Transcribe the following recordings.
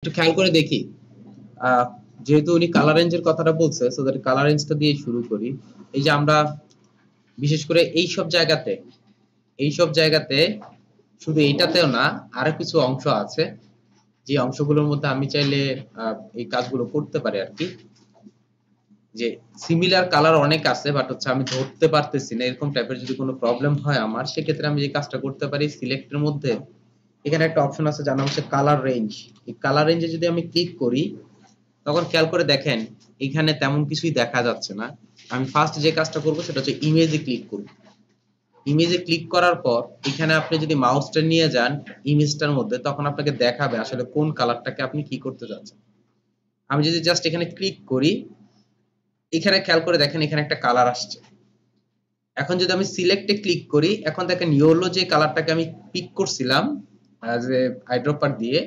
একটু খেয়াল করে দেখি। আহ, যেহেতু উনি কালার রেঞ্জের কথাটা বলছে, সো দ্যাট কালার রেঞ্জটা দিয়ে শুরু করি। এই যে আমরা বিশেষ করে এই সব জায়গাতে শুধু এইটাতেও না, আরো কিছু অংশ আছে যে অংশগুলোর মধ্যে আমি চাইলে এই কাজগুলো করতে পারি আর কি। যে সিমিলার কালার অনেক আছে, বাট হচ্ছে আমি ধরতে পারতেছি না, এরকম টাইপের যদি কোনো প্রবলেম হয় আমার, সেক্ষেত্রে আমি যে কাজটা করতে পারি, সিলেক্টের মধ্যে এখানে একটা অপশন আছে যার নাম হচ্ছে কালার রেঞ্জ। এই কালার রেঞ্জে যদি আমি ক্লিক করি, তখন খেয়াল করে দেখেন এখানে তেমন কিছুই দেখা যাচ্ছে না। আমি ফার্স্ট যে কাজটা করব সেটা হচ্ছে ইমেজে ক্লিক করব। ইমেজে ক্লিক করার পর এখানে আপনি যদি মাউসটা নিয়ে যান ইমেজটার মধ্যে, তখন আপনাকে দেখাবে আসলে কোন কালারটাকে আপনি কি করতে যাচ্ছেন। আমি যদি জাস্ট এখানে ক্লিক করি, এখানে খেয়াল করে দেখেন এখানে একটা কালার আসছে। এখন যদি আমি সিলেক্টে ক্লিক করি, এখন দেখেন ইয়েলো যে কালারটাকে আমি পিক করছিলাম যে আইড্রপার দিয়ে,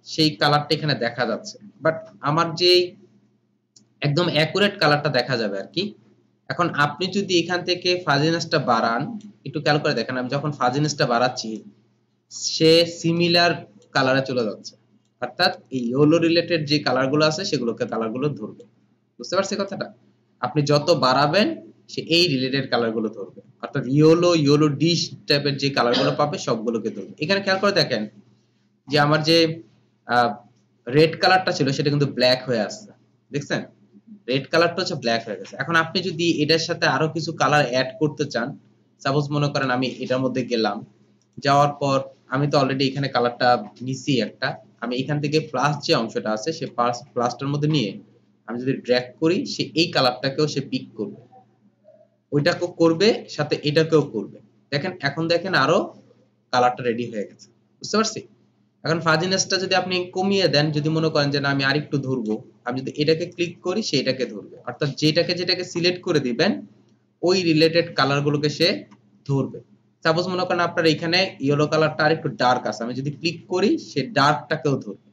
সেই কালারটা এখানে দেখা যাচ্ছে। বাট আমার যে একদম অ্যাকুরেট কালারটা দেখা যাবে আর কি। এখন আপনি যদি এখান থেকে ফাজিনেসটা বাড়ান, একটু খেয়াল করে দেখেন আমি যখন ফাজিনেসটা বাড়াচ্ছি সে সিমিলার কালারে চলে যাচ্ছে। অর্থাৎ এই ইয়েলো রিলেটেড যে কালারগুলো আছে সেগুলোকে কালারগুলো ধরবে। বুঝতে পারছি কথাটা? আপনি যত বাড়াবেন সে এই রিলেটেড কালারগুলো ধরবে। অর্থাৎ ইয়েলো ডিশ টাইপের যে কালারগুলো পাবে সবগুলোকে ধরবে। এখানে খেয়াল করে দেখেন যে আমার যে রেড কালারটা ছিল সেটা কিন্তু ব্ল্যাক হয়ে আসছে। দেখছেন? রেড কালারটা হচ্ছে ব্ল্যাক হয়ে গেছে। এখন আপনি যদি এটার সাথে আরো কিছু কালার অ্যাড করতে চান, সাপোজ মনে করেন আমি এটার মধ্যে গেলাম, যাওয়ার পর আমি তো অলরেডি এখানে কালারটা নিছি একটা, আমি এখান থেকে প্লাস যে অংশটা আছে সে প্লাসটার মধ্যে নিয়ে আমি যদি ড্র্যাগ করি, সে এই কালারটাকেও সে পিক করবে, ওইটাকেও করবে, সাথে এটাকেও করবে। দেখেন এখন দেখেন আরো কালারটা রেডি হয়ে গেছে। বুঝতে পারছি? এখন ফাজিনেসটা যদি আপনি কমিয়ে দেন, যদি মনে করেন যে না আমি আরেকটু ধরবো, আমি যদি এটাকে ক্লিক করি সে এটাকে ধরবে। অর্থাৎ যেটাকে সিলেক্ট করে দিবেন ওই রিলেটেড কালার গুলোকে সে ধরবে। সাপোজ মনে করেন আপনার এখানে ইয়েলো কালারটা আরেকটু ডার্ক আছে, আমি যদি ক্লিক করি সে ডার্কটাকেও ধরবে।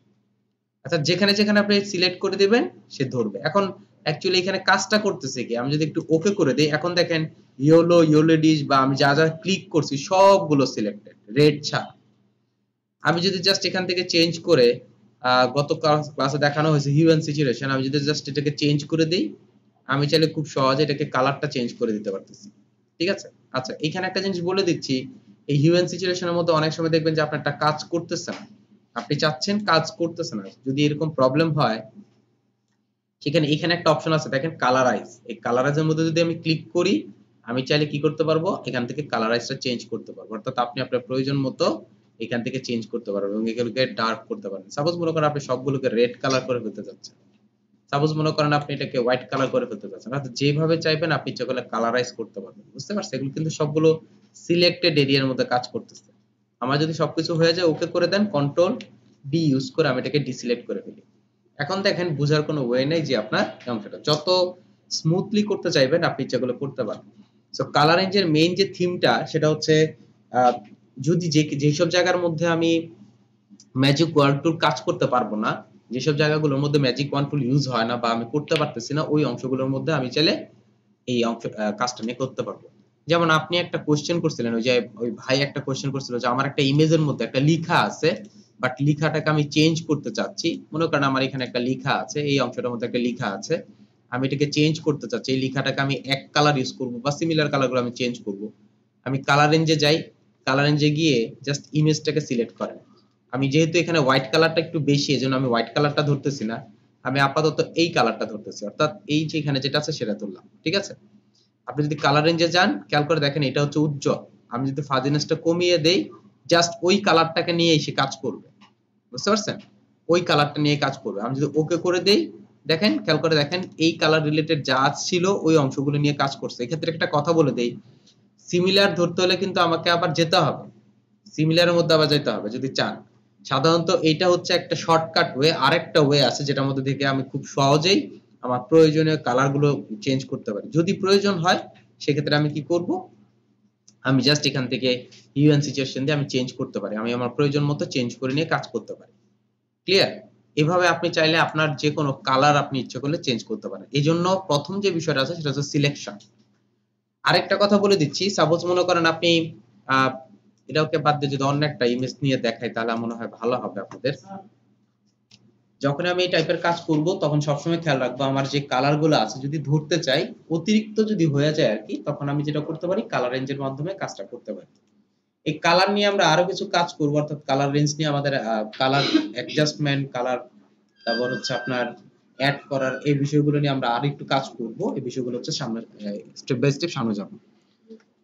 আচ্ছা, যেখানে যেখানে আপনি সিলেক্ট করে দিবেন সে ধরবে। এখন অ্যাকচুয়ালি এখানে কাজটা করতেছে কি, আমি যদি একটু ওকে করে দেই, এখন দেখেন ইয়েলো ডিশ বা আমি যা যা ক্লিক করছি সবগুলো সিলেক্টেড, রেড ছাড়া। আমি যদি জাস্ট এখান থেকে চেঞ্জ করে, গত ক্লাসে দেখানো হয়েছে হিউম্যান সিচুয়েশন, আমি যদি জাস্ট এটাকে চেঞ্জ করে দিই, আমি চাইলে খুব সহজে এটাকে কালারটা চেঞ্জ করে দিতে পারতেছি। ঠিক আছে? আচ্ছা, এখানে একটা জিনিস বলে দিচ্ছি, এই হিউম্যান সিচুয়েশনের মধ্যে অনেক সময় দেখবেন যে আপনার একটা কাজ করতেছে না, আপনি চাচ্ছেন কাজ করতেছে না, যদি এরকম প্রবলেম হয়, সেখানে এখানে একটা অপশন আছে দেখেন কালারাইজ। এই কালারাইজের মধ্যে যদি আমি ক্লিক করি, আমি চাইলে কি করতে পারবো, এখান থেকে কালারাইজটা চেঞ্জ করতে পারবো। অর্থাৎ আপনি আপনার প্রয়োজন মতো এখান থেকে চেঞ্জ করতে পারবেন এবং এগুলোকে ডার্ক করতে পারবেন। সাপোজ মনে করেন আপনি সবগুলোকে রেড কালার করে ফেলতে চাচ্ছেন, সাপোজ মনে করেন আপনি এটাকে হোয়াইট কালার করে ফেলতে চাচ্ছেন, অর্থাৎ যেভাবে চাইবেন আপনি ইচ্ছা করলে কালারাইজ করতে পারবেন। বুঝতে পারছেন? এগুলো কিন্তু সবগুলো সিলেক্টেড এরিয়ার মধ্যে কাজ করতেছে। আমার যদি সবকিছু হয়ে যায়, ওকে করে দেন, কন্ট্রোল ডি ইউজ করে আমি এটাকে ডিসিলেক্ট করে ফেলি। এখন দেখেন বুঝার কোনো ওয়ে নেই যে আপনার এই অংশটা যত স্মুথলি করতে চাইবেন আপনি ইচ্ছাগুলো করতে পারবেন। সো কালার রেঞ্জের মেইন যে থিমটা সেটা হচ্ছে, আহ, যদি যেসব জায়গার মধ্যে আমি ম্যাজিক ওয়ার্ড টুল কাজ করতে পারবো না, যেসব জায়গাগুলোর মধ্যে ম্যাজিক ওয়ার্ড টুল ইউজ হয় না বা আমি করতে পারতেছি না, ওই অংশগুলোর মধ্যে আমি চাইলে এই অংশ কাজটা নিয়ে করতে পারবো। যেমন আপনি একটা কোশ্চেন করছিলেন, ওই যে ওই ভাই একটা কোশ্চেন করছিল যে আমার একটা ইমেজের মধ্যে একটা লেখা আছে, বাট লেখাটাকে আমি চেঞ্জ করতে চাচ্ছি। মনে করেন আমার এখানে একটা লেখা আছে, এই অংশটার মধ্যে একটা লেখা আছে, আমি এটাকে চেঞ্জ করতে চাচ্ছি, এই লেখাটাকে আমি এক কালার ইউজ করব বা সিমিলার কালারগুলো আমি চেঞ্জ করব। আমি কালার রেঞ্জে যাই, কালার রেঞ্জে গিয়ে জাস্ট ইমেজটাকে সিলেক্ট করেন। আমি যেহেতু এখানে হোয়াইট কালারটা একটু বেশি, এজন্য আমি হোয়াইট কালারটা ধরতেছি না, আমি আপাতত এই কালারটা ধরতেছি, অর্থাৎ এই যে এখানে যেটা আছে সেটা ধরলাম। ঠিক আছে? আপনি যদি কালার রেঞ্জে যান, খেয়াল করে দেখেন এটা হচ্ছে উজ্জ্বল। আমি যদি ফাজিনেসটা কমিয়ে দেই, জাস্ট ওই কালারটাকে নিয়ে এসে কাজ করবে। বুঝতে পারছেন? ওই কালারটা নিয়ে কাজ করবে। আমি যদি ওকে করে দেই, দেখেন খেয়াল করে দেখেন এই কালার রিলেটেড যা ছিল ওই অংশগুলো নিয়ে কাজ করছে। এক্ষেত্রে একটা কথা বলে দেই, সিমিলার ধরতে হলে কিন্তু আমাকে আবার যেতে হবে, সিমিলারের মধ্যে আবার যেতে হবে যদি চান। সাধারণত এটা হচ্ছে একটা শর্টকাট ওয়ে, আরেকটা ওয়ে আছে যেটার মধ্যে থেকে আমি খুব সহজেই আমার প্রয়োজনীয় কালার গুলো চেঞ্জ করতে পারি। যদি প্রয়োজন হয় সেক্ষেত্রে আমি কি করব, আমি জাস্ট এখান থেকে ইউএন সিচুয়েশন দিয়ে আমি চেঞ্জ করতে পারি, আমি আমার প্রয়োজন মতো চেঞ্জ করে নিয়ে কাজ করতে পারি। ক্লিয়ার? এভাবে আপনি চাইলে আপনার যে কোনো কালার আপনি ইচ্ছে করলে চেঞ্জ করতে পারেন। এই জন্য প্রথম যে বিষয়টা আছে সেটা হচ্ছে সিলেকশন। আরেকটা কথা বলে দিচ্ছি, সাপোজ মনে করেন আপনি আহ এটাকে বাদ দিয়ে যদি অন্য একটা ইমেজ নিয়ে দেখাই তাহলে মনে হয় ভালো হবে আপনাদের। যখন আমি এই টাইপের কাজ করব তখন সবসময় খেয়াল রাখবো আমার যে কালার গুলো আছে যদি ধরতে চাই অতিরিক্ত যদি হয়ে যায় আর কি, তখন আমি যেটা করতে পারি কালার রেঞ্জের মাধ্যমে কাজটা করতে পারি। এই কালার নিয়ে আমরা আরো কিছু কাজ করব, অর্থাৎ কালার রেঞ্জ নিয়ে আমাদের কালার অ্যাডজাস্টমেন্ট, কালার, তারপর হচ্ছে আপনার অ্যাড করার এই বিষয়গুলো নিয়ে আমরা আরো একটু কাজ করব। এই বিষয়গুলো হচ্ছে সামনে স্টেপ বাই স্টেপ সামনে যাব।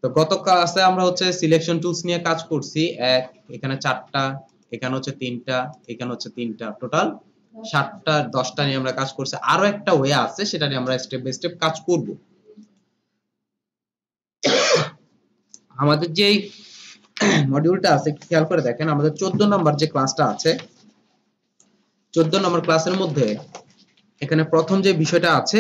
তো গত ক্লাসে আমরা হচ্ছে সিলেকশন টুলস নিয়ে কাজ করছি, এক এখানে 4টা, এখানে হচ্ছে 3টা, এখানে হচ্ছে 3টা, টোটাল 7টা 10টা নিয়ে আমরা কাজ করছি। আরো একটা ওয়ে আছে, সেটা নিয়ে আমরা স্টেপ বাই স্টেপ কাজ করব। আমাদের যে মডিউলটা আছে একটু খেয়াল করে দেখেন, আমাদের 14 নম্বর যে ক্লাসটা আছে, 14 নম্বর ক্লাসের মধ্যে এখানে প্রথম যে বিষয়টা আছে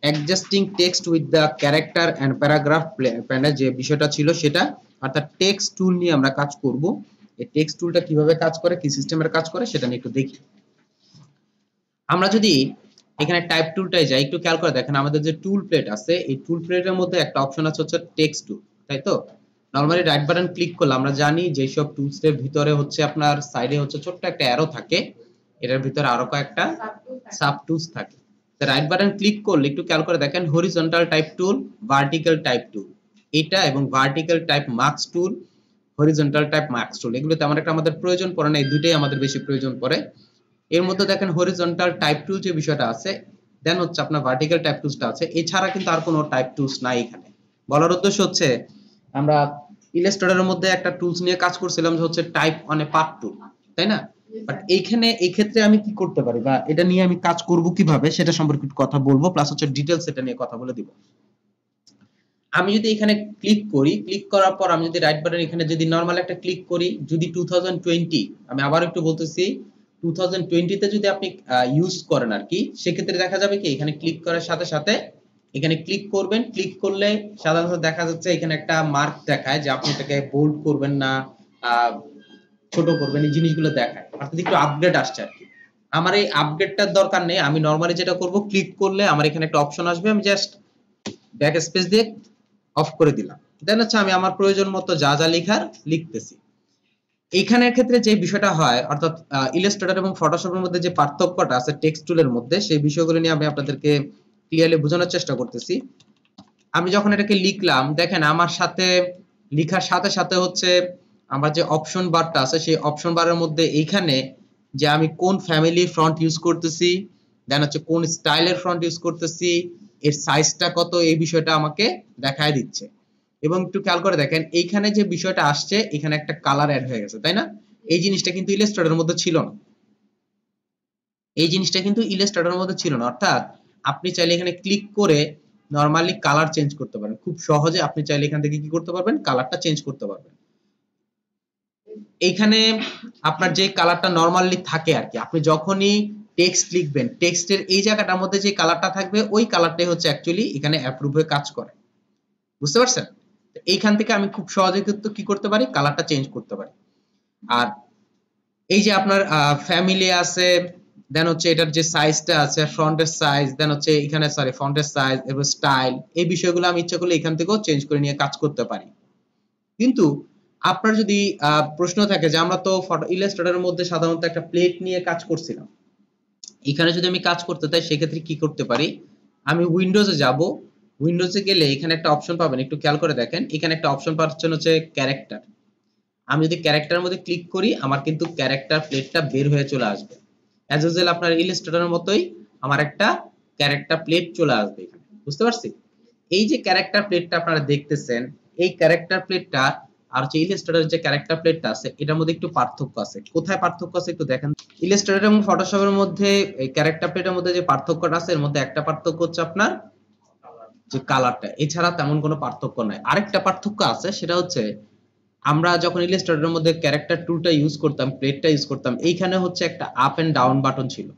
adjusting text with the character and paragraph প্যানে, যে বিষয়টা ছিল সেটা, অর্থাৎ টেক্সট টুল নিয়ে আমরা কাজ করব। এই টেক্সট টুলটা কিভাবে কাজ করে, কি সিস্টেমের কাজ করে সেটা নিয়ে একটু দেখি। আমরা যদি এখানে টাইপ টুলটায় যাই, একটু খেয়াল করে দেখেন আমাদের যে টুল প্লেট আছে, এই টুল প্লেটের মধ্যে একটা অপশন আছে হচ্ছে টেক্সট টুল, তাই তো? নরমালি রাইট বাটন ক্লিক করলে আমরা জানি যে সব টুলস এর ভিতরে হচ্ছে আপনার সাইডে হচ্ছে ছোট্ট একটা অ্যারো থাকে, এটার ভিতরে আরো কয়েকটা সাব টুলস থাকে। তো রাইট বাটন ক্লিক করলে একটু খেয়াল করে দেখেন হরিজন্টাল টাইপ টুল, ভার্টিক্যাল টাইপ টুল, এটা এবং ভার্টিক্যাল টাইপ মার্কস টুল, হরিজন্টাল টাইপ মার্কস টুল, এগুলো তেমন একটা আমাদের প্রয়োজন পড়ে না, এই দুইটাই আমাদের বেশি প্রয়োজন পড়ে। এর মধ্যে দেখেন হরিজন্টাল টাইপ টুল যে বিষয়টা আছে, দেন হচ্ছে আপনার ভার্টিক্যাল টাইপ টুলসটা আছে, এছাড়া কিন্তু আর কোনো টাইপ টুলস নাই এখানে। বলার উদ্দেশ্য হচ্ছে আমরা ইলাস্ট্রেটরের মধ্যে একটা টুলস নিয়ে কাজ করছিলাম যে হচ্ছে টাইপ অন এ পার্ট টুল, তাই না? বাট এইখানে এই ক্ষেত্রে আমি কি করতে পারি বা এটা নিয়ে আমি কাজ করব কিভাবে সেটা সম্পর্কে একটু কথা বলবো, প্লাস হচ্ছে ডিটেইলস এটা নিয়ে কথা বলে দিব। আমি যদি এখানে ক্লিক করি, ক্লিক করার পর আমি যদি রাইট বাটন এখানে যদি নরমাল একটা ক্লিক করি, যদি 2020, আমি আবার একটু বলতেছি 2020 তে যদি আপনি ইউজ করেন আর কি, সেক্ষেত্রে দেখা যাবে কি এখানে ক্লিক করার সাথে সাথে এখানে ক্লিক করবেন, ক্লিক করলে সাধারণত দেখা যাচ্ছে এখানে একটা মার্ক দেখায় যে আপনি এটাকে বোল্ড করবেন না ছোট করবেন, এই জিনিসগুলো দেখায়, অর্থাৎ একটু আপডেট আসছে আর কি। আমার এই আপডেটটার দরকার নেই, আমি নরমালি যেটা করব ক্লিক করলে আমার এখানে একটা অপশন আসবে, আমি জাস্ট ব্যাক স্পেস দিয়ে অফ করে দিলাম, দেন হচ্ছে আমি আমার প্রয়োজন মতো যা যা লেখার লিখতেছি। এইখানের ক্ষেত্রে যে বিষয়টা হয়, অর্থাৎ ইলাস্ট্রেটর এবং ফটোশপের মধ্যে যে পার্থক্যটা আছে টেক্সট টুলের মধ্যে, সেই বিষয়গুলো নিয়ে আমি আপনাদেরকে ক্লিয়ারলি বোঝানোর চেষ্টা করতেছি। আমি যখন এটাকে লিখলাম, দেখেন আমার সাথে লেখার সাথে সাথে হচ্ছে আমার যে অপশন বারটা আছে, সেই অপশন বারের মধ্যে এইখানে যে আমি কোন ফ্যামিলির ফন্ট ইউজ করতেছি, দেন হচ্ছে কোন স্টাইলের ফন্ট ইউজ করতেছি, এর সাইজটা কত, এই বিষয়টা আমাকে দেখায় দিচ্ছে। এবং একটু খেয়াল করে দেখেন এইখানে যে বিষয়টা আসছে, এখানে একটা কালার অ্যাড হয়ে গেছে, তাই না? এই জিনিসটা কিন্তু ইলাস্ট্রেটরের মধ্যে ছিল না, এই জিনিসটা কিন্তু ইলাস্ট্রেটরের মধ্যে ছিল না। অর্থাৎ আপনি চাইলে এখানে ক্লিক করে নরমালি কালার চেঞ্জ করতে পারেন, খুব সহজে আপনি চাইলে এখান থেকে কি করতে পারবেন, কালারটা চেঞ্জ করতে পারবেন। এইখানে আপনার যে কালারটা নরমালি থাকে আর কি, আপনি যখনই টেক্সট লিখবেন, টেক্সটের এই জায়গাটার মধ্যে যে কালারটা থাকবে, ওই কালারটাই হচ্ছে অ্যাকচুয়ালি এখানে অ্যাপ্রুভ হয়ে কাজ করে, বুঝতে পারছেন? এইখান থেকে আমি খুব সহজে কিন্তু কি করতে পারি, কালারটা চেঞ্জ করতে পারি। আর এই যে আপনার ফ্যামিলি আছে, দেন হচ্ছে এটার যে সাইজটা আছে, ফন্টের সাইজ, দেন হচ্ছে এখানে সরি ফন্টের সাইজ এবং স্টাইল, এই বিষয়গুলো আমি ইচ্ছা করলে এখান থেকেও চেঞ্জ করে নিয়ে কাজ করতে পারি। কিন্তু আপনার যদি প্রশ্ন থাকে যে আমরা তো ফটো ইলাস্ট্রেটরের মধ্যে সাধারণত একটা প্লেট নিয়ে কাজ করছিলাম, এখানে যদি আমি কাজ করতে চাই সেক্ষেত্রে কি করতে পারি, আমি উইন্ডোজে যাব, উইন্ডোজে গেলে এখানে একটা অপশন পাবেন, একটু খেয়াল করে দেখেন এখানে একটা অপশন পাচ্ছেন হচ্ছে ক্যারেক্টার। আমি যদি ক্যারেক্টারের মধ্যে ক্লিক করি, আমার কিন্তু ক্যারেক্টার প্লেটটা বের হয়ে চলে আসবে, অ্যাজ ইউজুয়াল আপনার ইলাস্ট্রেটরের মতোই আমার একটা ক্যারেক্টার প্লেট চলে আসবে এখানে, বুঝতে পারছি? এই যে ক্যারেক্টার প্লেটটা আপনারা দেখতেছেন, এই ক্যারেক্টার প্লেটটা আর হচ্ছে ইলাস্ট্রেটরের যে ক্যারেক্টার প্লেটটা আছে, এটার মধ্যে একটু পার্থক্য আছে। কোথায় পার্থক্য আছে একটু দেখেন। ইলাস্ট্রেটর এবং ফটোশপের মধ্যে এই ক্যারেক্টার প্লেটের মধ্যে যে পার্থক্যটা আছে, এর মধ্যে একটা পার্থক্য হচ্ছে আপনার যে কালারটা, এছাড়া তেমন কোনো পার্থক্য নাই। আরেকটা পার্থক্য আছে, সেটা হচ্ছে আমরা যখন ইলাস্ট্রেটরের মধ্যে ক্যারেক্টার টুলটা ইউজ করতাম, প্লেটটা ইউজ করতাম, এইখানে হচ্ছে একটা আপ এন্ড ডাউন বাটন ছিল,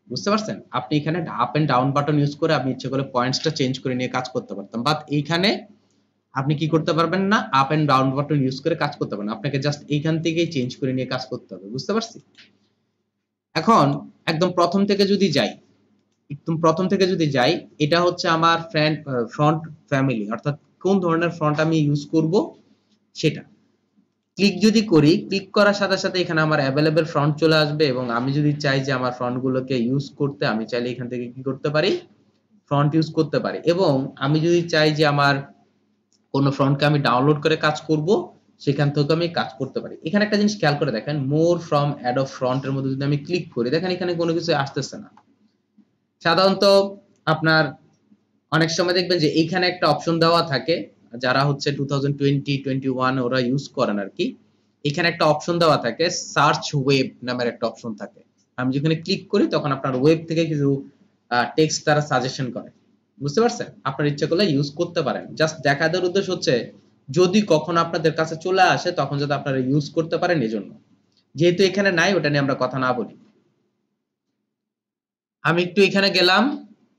বুঝতে পারছেন? আপনি এখানে up and down button use করে আপনি ইচ্ছে করে পয়েন্টসটা চেঞ্জ করে নিয়ে কাজ করতে পারতাম, বাট এইখানে আপনি কি করতে পারবেন না, up and down button use করে কাজ করতে পারবেন, আপনাকে জাস্ট এইখান থেকেই চেঞ্জ করে নিয়ে কাজ করতে হবে, বুঝতে পারছি? এখন একদম প্রথম থেকে যদি যাই, একদম প্রথম থেকে যদি যাই, এটা হচ্ছে আমার ফ্রন্ট ফ্যামিলি, অর্থাৎ কোন ধরনের ফন্ট আমি ইউজ করব সেটা। ক্লিক যদি করি, ক্লিক করার সাথে সাথে এখানে আমার অ্যাভেলেবল ফন্ট চলে আসবে এবং আমি যদি চাই যে আমার ফন্ট গুলোকে ইউজ করতে, আমি চাইলে এখান থেকে কি করতে পারি, ফন্ট ইউজ করতে পারি। এবং আমি যদি চাই যে আমার কোন ফ্রন্টকে আমি ডাউনলোড করে কাজ করব, সেখান থেকে আমি কাজ করতে পারি। এখানে একটা জিনিস খেয়াল করে দেখেন, মোর ফ্রম অ্যাডোব ফ্রন্ট এর মধ্যে যদি আমি ক্লিক করি, দেখেন এখানে কোনো কিছু আসতেছে না। সাধারণত আপনার অনেক সময় দেখবেন যে এইখানে একটা অপশন দেওয়া থাকে, যারা হচ্ছে 2020 21 ওরা ইউজ করেন আর কি। এখানে একটা অপশন দেওয়া থাকে, সার্চ ওয়েব নামের একটা অপশন থাকে। আমি যেখানে ক্লিক করি তখন আপনার ওয়েব থেকে কিছু টেক্সট তারা সাজেশন করে। বুঝতে পারছেন? আপনার ইচ্ছা করলে ইউজ করতে পারেন। জাস্ট দেখা দেওয়ার উদ্দেশ্য হচ্ছে যদি কখনো আপনাদের কাছে চলে আসে তখন যাতে আপনারা ইউজ করতে পারেন এজন্য। যেহেতু এখানে নাই, ওটা নিয়ে আমরা কথা না বলি। আমি একটু এখানে গেলাম,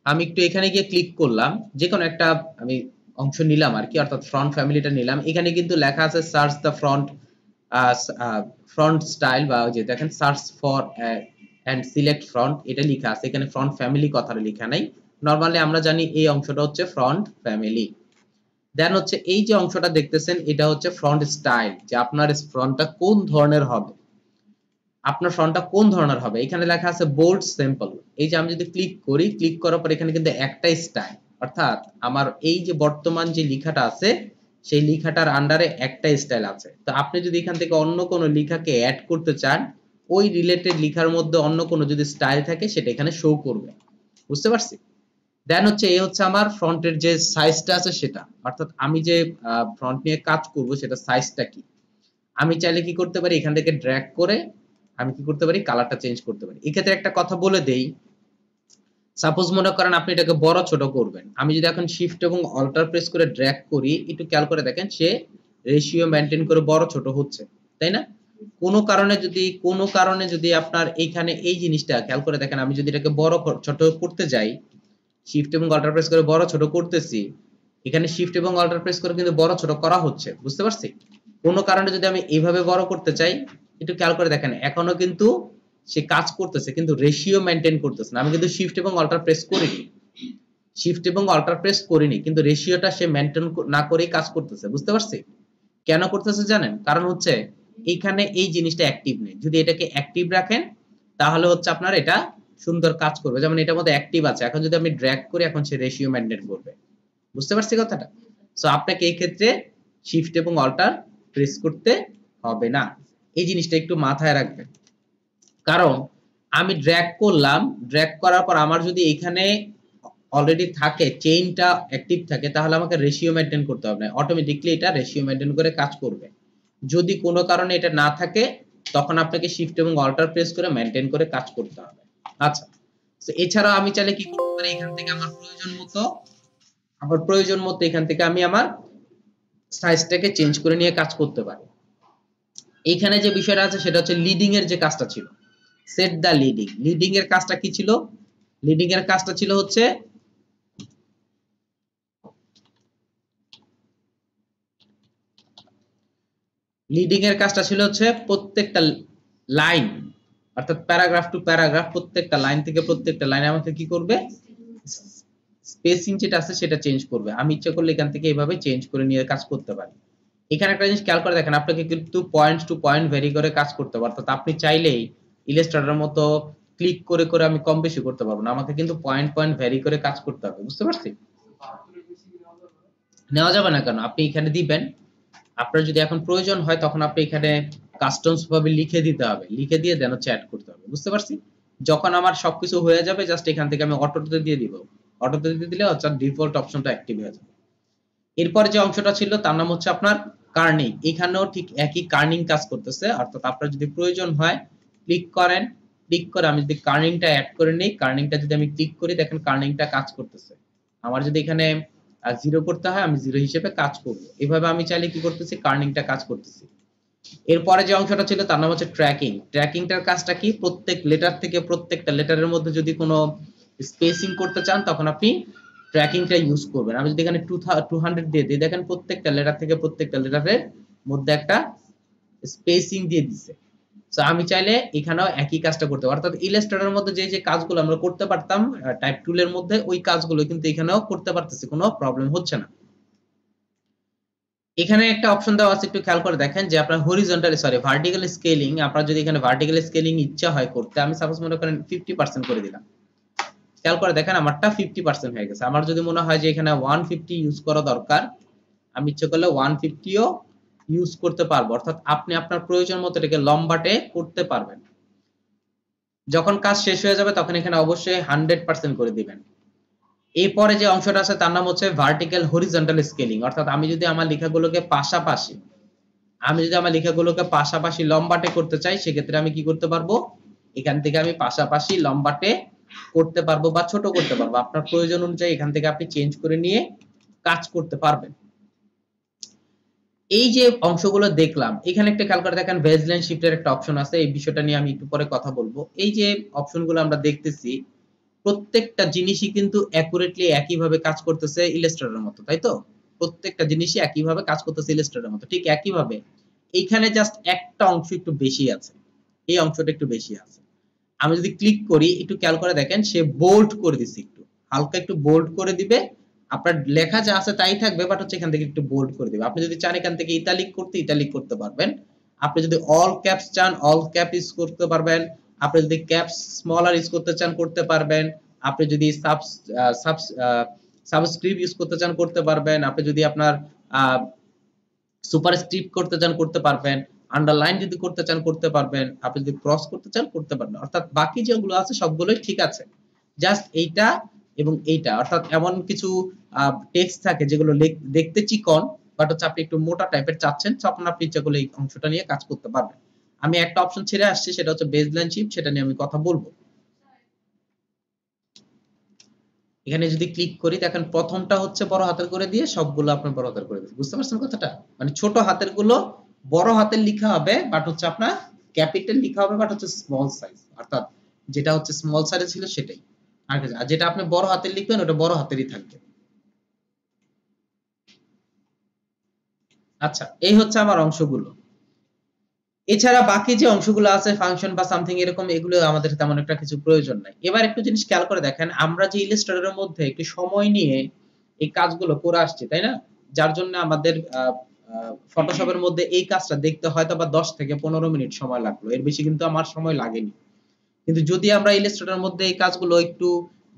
আমি একটু এখানে গিয়ে ক্লিক করলাম, যে কোনো একটা আমি অংশ নিলাম আর কি, অর্থাৎ ফ্রন্ট ফ্যামিলিটা নিলাম। এখানে কিন্তু লেখা আছে search the front front style, বা যে দেখেন search for and select front, এটা লেখা আছে। এখানে ফ্রন্ট ফ্যামিলি কথাটা লেখা নাই। নরমালি আমরা জানি এই অংশটা হচ্ছে ফ্রন্ট ফ্যামিলি। দেন হচ্ছে এই যে অংশটা দেখতেছেন, এটা হচ্ছে ফ্রন্ট স্টাইল, যে আপনার ফ্রন্টটা কোন ধরনের হবে, আপনার ফন্টটা কোন ধরনের হবে। এখানে লেখা আছে বোল্ড সিম্পল। এই যে আমি যদি ক্লিক করি, ক্লিক করার পর এখানে কিন্তু একটাই স্টাইল, অর্থাৎ আমার এই যে বর্তমান যে লেখাটা আছে সেই লেখাটার আন্ডারে একটাই স্টাইল আছে। তো আপনি যদি এখান থেকে অন্য কোনো লেখাকে অ্যাড করতে চান, ওই রিলেটেড লেখার মধ্যে অন্য কোনো যদি স্টাইল থাকে সেটা এখানে শো করবে। বুঝতে পারছি? দেন হচ্ছে এই হচ্ছে আমার ফ্রন্টের যে সাইজটা আছে সেটা, অর্থাৎ আমি যে ফ্রন্ট নিয়ে কাজ করব সেটা সাইজটা কি। আমি চাইলে কি করতে পারি, এখান থেকে ড্র্যাগ করে আমি কি করতে পারি, কালারটা চেঞ্জ করতে পারি। এক্ষেত্রে একটা কথা বলে দেই, সাপোজ মনে করেন আপনি এটাকে বড় ছোট করবেন, আমি যদি এখন শিফট এবং অল্টার প্রেস করে ড্র্যাগ করি, একটু খেয়াল করে দেখেন সে রেশিও মেইনটেইন করে বড় ছোট হচ্ছে, তাই না? কোনো কারণে যদি আপনার এইখানে এই জিনিসটা খেয়াল করে দেখেন, আমি যদি এটাকে বড় ছোট করতে যাই, শিফট এবং অল্টার প্রেস করে বড় ছোট করতেছি, এখানে শিফট এবং অল্টার প্রেস করে কিন্তু বড় ছোট করা হচ্ছে। বুঝতে পারছি? কোনো কারণে যদি আমি এইভাবে বড় করতে চাই, একটু খেয়াল করে দেখেন এখনো কিন্তু সে কাজ করতেছে, কিন্তু রেশিও মেইনটেইন করতেছে না। আমি কিন্তু শিফট এবং অল্টার প্রেস করিনি, কিন্তু রেশিওটা সে মেইনটেইন না করেই কাজ করতেছে। বুঝতে পারছি? কেন করতেছে জানেন? কারণ হচ্ছে এইখানে এই জিনিসটা অ্যাক্টিভ নেই। যদি এটাকে অ্যাক্টিভ রাখেন তাহলে হচ্ছে আপনার এটা সুন্দর কাজ করবে। যেমন এটার মধ্যে অ্যাক্টিভ আছে, এখন যদি আমি ড্র্যাগ করি এখন সে রেশিও মেইনটেইন করবে। বুঝতে পারছি কথাটা? সো আপনাকে এই ক্ষেত্রে শিফট এবং অল্টার প্রেস করতে হবে না। এই জিনিসটা একটু মাথায় রাখবেন। কারণ আমি ড্র্যাগ করলাম, ড্র্যাগ করার পর আমার যদি এখানে অলরেডি থাকে, চেইনটা অ্যাক্টিভ থাকে, তাহলে আমাকে রেশিও মেইনটেইন করতে হবে না, অটোমেটিক্যালি এটা রেশিও মেইনটেইন করে কাজ করবে। যদি কোনো কারণে এটা না থাকে তখন আপনাকে শিফট এবং অল্টার প্রেস করে মেইনটেইন করে কাজ করতে হবে। আচ্ছা, তো এছাড়াও আমি চাইলে কি করতে পারি, এখান থেকে আমার প্রয়োজন মতো এখান থেকে আমি আমার সাইজটাকে চেঞ্জ করে নিয়ে কাজ করতে পারি। এখানে যে বিষয়টা আছে সেটা হচ্ছে লিডিং এর যে কাজটা ছিল, সেট দা লিডিং। লিডিং এর কাজটা কি ছিল? লিডিং এর কাজটা ছিল হচ্ছে প্রত্যেকটা লাইন, অর্থাৎ প্যারাগ্রাফ টু প্যারাগ্রাফ, প্রত্যেকটা লাইন থেকে প্রত্যেকটা লাইনে আমাকে কি করবে, স্পেসিং যেটা আছে সেটা চেঞ্জ করবে। আমি ইচ্ছা করলে এখান থেকে এইভাবে চেঞ্জ করে নিয়ে কাজ করতে পারি। এখানে একটা জিনিস খেয়াল করে দেখেন, আপনাকে কিন্তু পয়েন্ট টু পয়েন্ট ভেরি করে কাজ করতে পারতো। আপনি চাইলেই ইলাস্ট্রেটরের মতো ক্লিক করে করে আমি কম বেশি করতে পারবো না, আমাকে কিন্তু পয়েন্ট পয়েন্ট ভেরি করে কাজ করতে হবে। বুঝতে পারছি? নেওয়া যাবে না কেন? আপনি এখানে দিবেন, আপনার যদি এখন প্রয়োজন হয় তখন আপনি এখানে কাস্টমস ভাবে লিখে দিতে হবে, লিখে দিয়ে দেন হচ্ছে অ্যাড করতে হবে। বুঝতে পারছি? যখন আমার সবকিছু হয়ে যাবে জাস্ট এখান থেকে আমি অটোতে দিয়ে দিব, অটোতে দিয়ে দিলে হচ্ছে ডিফল্ট অপশনটা অ্যাক্টিভ হয়ে যাবে। এরপরে যে অংশটা ছিল তার নাম হচ্ছে আপনার কার্নিং। এখানেও ঠিক একই কার্নিং কাজ করতেছে, অর্থাৎ আপনার যদি প্রয়োজন হয় ক্লিক করেন, ক্লিক করে আমি যদি কার্নিংটা অ্যাড করে নিই, কার্নিংটা যদি আমি ক্লিক করি দেখেন কার্নিংটা কাজ করতেছে। আমার যদি এখানে 0 করতে হয় আমি 0 হিসেবে কাজ করব। এভাবে আমি চাইলে কি করতেছি, কার্নিংটা কাজ করতেছি। এরপরে যে অংশটা ছিল তার নাম হচ্ছে ট্র্যাকিং। ট্র্যাকিংটার কাজটা কি? প্রত্যেক লেটার থেকে প্রত্যেকটা লেটারের মধ্যে যদি কোনো স্পেসিং করতে চান তখন আপনি ট্র্যাকিংটা ইউজ করবেন। আমি যদি এখানে 200 দিয়ে দিই, দেখেন প্রত্যেকটা লেটার থেকে প্রত্যেকটা লেটারের মধ্যে একটা স্পেসিং দিয়ে দিছে। সো আমি চাইলে এখানেও একই কাজটা করতে পারি, অর্থাৎ ইলাস্ট্রেটরের মধ্যে যে যে কাজগুলো আমরা করতে পারতাম টাইপ টুলের মধ্যে, ওই কাজগুলো কিন্তু এখানেও করতে পারতেছি, কোনো প্রবলেম হচ্ছে না। এখানে একটা অপশন দেওয়া আছে, একটু খেয়াল করে দেখেন যে আপনার হরিজন্টাল সরি ভার্টিক্যাল স্কেলিং, আপনার যদি এখানে ভার্টিক্যাল স্কেলিং ইচ্ছা হয় করতে, আমি সাপোজ মনে করেন 50% করে দিলাম। খেয়াল করে দেখেন আমারটা 50% হয়ে গেছে। আমার যদি মনে হয় যে এখানে 150 ইউজ করা দরকার, আমি ইচ্ছে করলে 150ও ইউজ করতে পারবো। অর্থাৎ আপনি আপনার প্রয়োজন মতো এটাকে লম্বাটে করতে পারবেন। যখন কাজ শেষ হয়ে যাবে তখন এখানে অবশ্যই 100% করে দিবেন। এরপরে যে অংশটা আছে তার নাম হচ্ছে ভার্টিক্যাল হরিজন্টাল স্কেলিং। অর্থাৎ আমি যদি আমার লেখাগুলোকে পাশাপাশি লম্বাটে করতে চাই, সেক্ষেত্রে আমি কি করতে পারবো, এখান থেকে আমি পাশাপাশি লম্বাটে করতে পারবো বা ছোট করতে পারবো। আপনার প্রয়োজন অনুযায়ী এখান থেকে আপনি চেঞ্জ করে নিয়ে কাজ করতে পারবেন। এই যে অংশগুলো দেখলাম, এখানে একটা খেয়াল করে দেখেন বেজলাইন শিফটের একটা অপশন আছে, এই বিষয়টা নিয়ে আমি একটু পরে কথা বলবো। এই যে অপশনগুলো আমরা দেখতেছি, প্রত্যেকটা জিনিসই কিন্তু অ্যাকুরেটলি একইভাবে কাজ করতেছে ইলাস্ট্রেটরের মতো, তাই তো? প্রত্যেকটা জিনিসই একইভাবে কাজ করতেছে ইলাস্ট্রেটরের মতো। ঠিক একইভাবে এইখানে জাস্ট একটা অংশ একটু বেশি আছে, এই অংশটা একটু বেশি আছে। আমি যদি ক্লিক করি, একটু খেয়াল করে দেখেন সে বোল্ড করে দিছে, একটু হালকা একটু বোল্ড করে দিবে। আপনার লেখা যা আছে তাই থাকবে, বাট হচ্ছে এখান থেকে একটু বোল্ড করে দিবে। আপনি যদি চান এখান থেকে ইটালিক করতে ইটালিক করতে পারবেন। আপনি যদি অল ক্যাপস চান অল ক্যাপ ইউজ করতে পারবেন। আপনি যদি ক্যাপস স্মলার ইউজ করতে চান করতে পারবেন। আপনি যদি সাবস্ক্রিপ্ট ইউজ করতে চান করতে পারবেন। আপনি যদি আপনার সুপারস্ক্রিপ্ট করতে চান করতে পারবেন। আন্ডারলাইন যদি করতে চান করতে পারবেন। আপনি যদি ক্রস করতে চান করতে পারবেন। অর্থাৎ বাকি যেগুলো আছে সবগুলোই ঠিক আছে, জাস্ট এইটা এবং এইটা। অর্থাৎ এমন কিছু টেক্সট থাকে যেগুলো দেখতে চিকন, বাট হচ্ছে আপনি একটু মোটা টাইপের চাচ্ছেন, তখন আপনি ইচ্ছা করলে এই অংশটা নিয়ে কাজ করতে পারবেন। আমি একটা অপশন ছেড়ে আসছি, সেটা হচ্ছে বেজলাইন শিফট, সেটা নিয়ে আমি কথা বলবো। এখানে যদি ক্লিক করি দেখেন প্রথমটা হচ্ছে বড় হাতের করে দিয়ে সবগুলো আপনার বড় হাতের করে দিয়েছে। বুঝতে পারছেন কথাটা? মানে ছোট হাতের গুলো বড় হাতের লেখা হবে, বাট হচ্ছে আপনার ক্যাপিটাল লেখা হবে, বাট হচ্ছে স্মল সাইজ। অর্থাৎ যেটা হচ্ছে স্মল সাইজে ছিল সেটাই, আর যেটা আপনি বড় হাতের লিখবেন ওটা বড় হাতেরই থাকবে। আচ্ছা, এই হচ্ছে আমার অংশগুলো। এছাড়া বাকি যে অংশগুলো আছে ফাংশন বা সামথিং এরকম, এগুলো আমাদের তেমন একটা কিছু প্রয়োজন নাই। এবার একটু জিনিস খেয়াল করে দেখেন, আমরা যে ইলাস্ট্রেটরের মধ্যে একটু সময় নিয়ে এই কাজগুলো করে আসছি, তাই না? যার জন্য আমাদের ফটোশপের মধ্যে এই কাজটা দেখতে হয়তো বা 10 থেকে 15 মিনিট সময় লাগলো, এর বেশি কিন্তু আমার সময় লাগেনি। কিন্তু যদি আমরা ইলাস্ট্রেটরের মধ্যে এই কাজগুলো একটু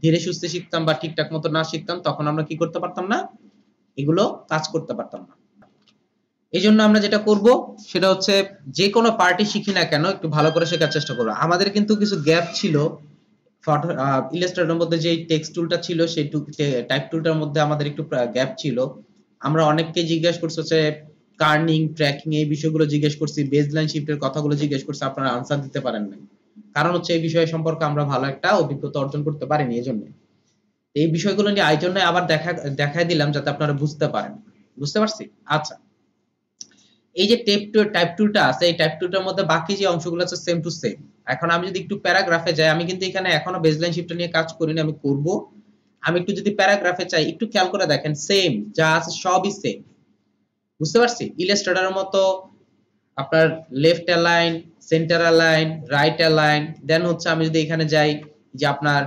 ধীরে সুস্থে শিখতাম বা ঠিকঠাক মতো না শিখতাম, তখন আমরা কি করতে পারতাম না, এগুলো কাজ করতে পারতাম না। এই জন্য আমরা যেটা করব সেটা হচ্ছে, যে কোনো পার্টি শিখি না কেন একটু ভালো করে শেখার চেষ্টা করব। আমাদের কিন্তু কিছু গ্যাপ ছিল ফটো ইলাস্ট্রেটরের মধ্যে, যে টেক্সট টুলটা ছিল সেই টাইপ টুলটার মধ্যে আমাদের একটু গ্যাপ ছিল। আমরা অনেককে জিজ্ঞেস করছি হচ্ছে কার্নিং ট্র্যাকিং এই বিষয়গুলো জিজ্ঞেস করছি, বেজলাইন শিফটের কথাগুলো জিজ্ঞেস করছি, আপনারা আনসার দিতে পারেন নাই। কারণ হচ্ছে এই বিষয় সম্পর্কে আমরা ভালো একটা অভিজ্ঞতা অর্জন করতে পারিনি। এজন্য এই বিষয়গুলো নিয়ে এই জন্য আবার দেখাই দিলাম যাতে আপনারা বুঝতে পারেন। বুঝতে পারছি? আচ্ছা, এই যে টাইপ টুলটা আছে, এই টাইপ টুলটার মধ্যে বাকি যে অংশগুলো আছে সেম টু সেম। এখন আমি যদি একটু প্যারাগ্রাফে যাই, আমি কিন্তু এখানে এখনো বেজলাইন শিফটটা নিয়ে কাজ করিনি, আমি করব। আমি একটু যদি প্যারাগ্রাফে চাই, একটু খেয়াল করে দেখেন সেম যা আছে সবই সেম। বুঝতে পারছি? ইলাস্ট্রেটরের মতো আপনার left align, center align, right align, then হচ্ছে আমি যদি এখানে যাই যে আপনার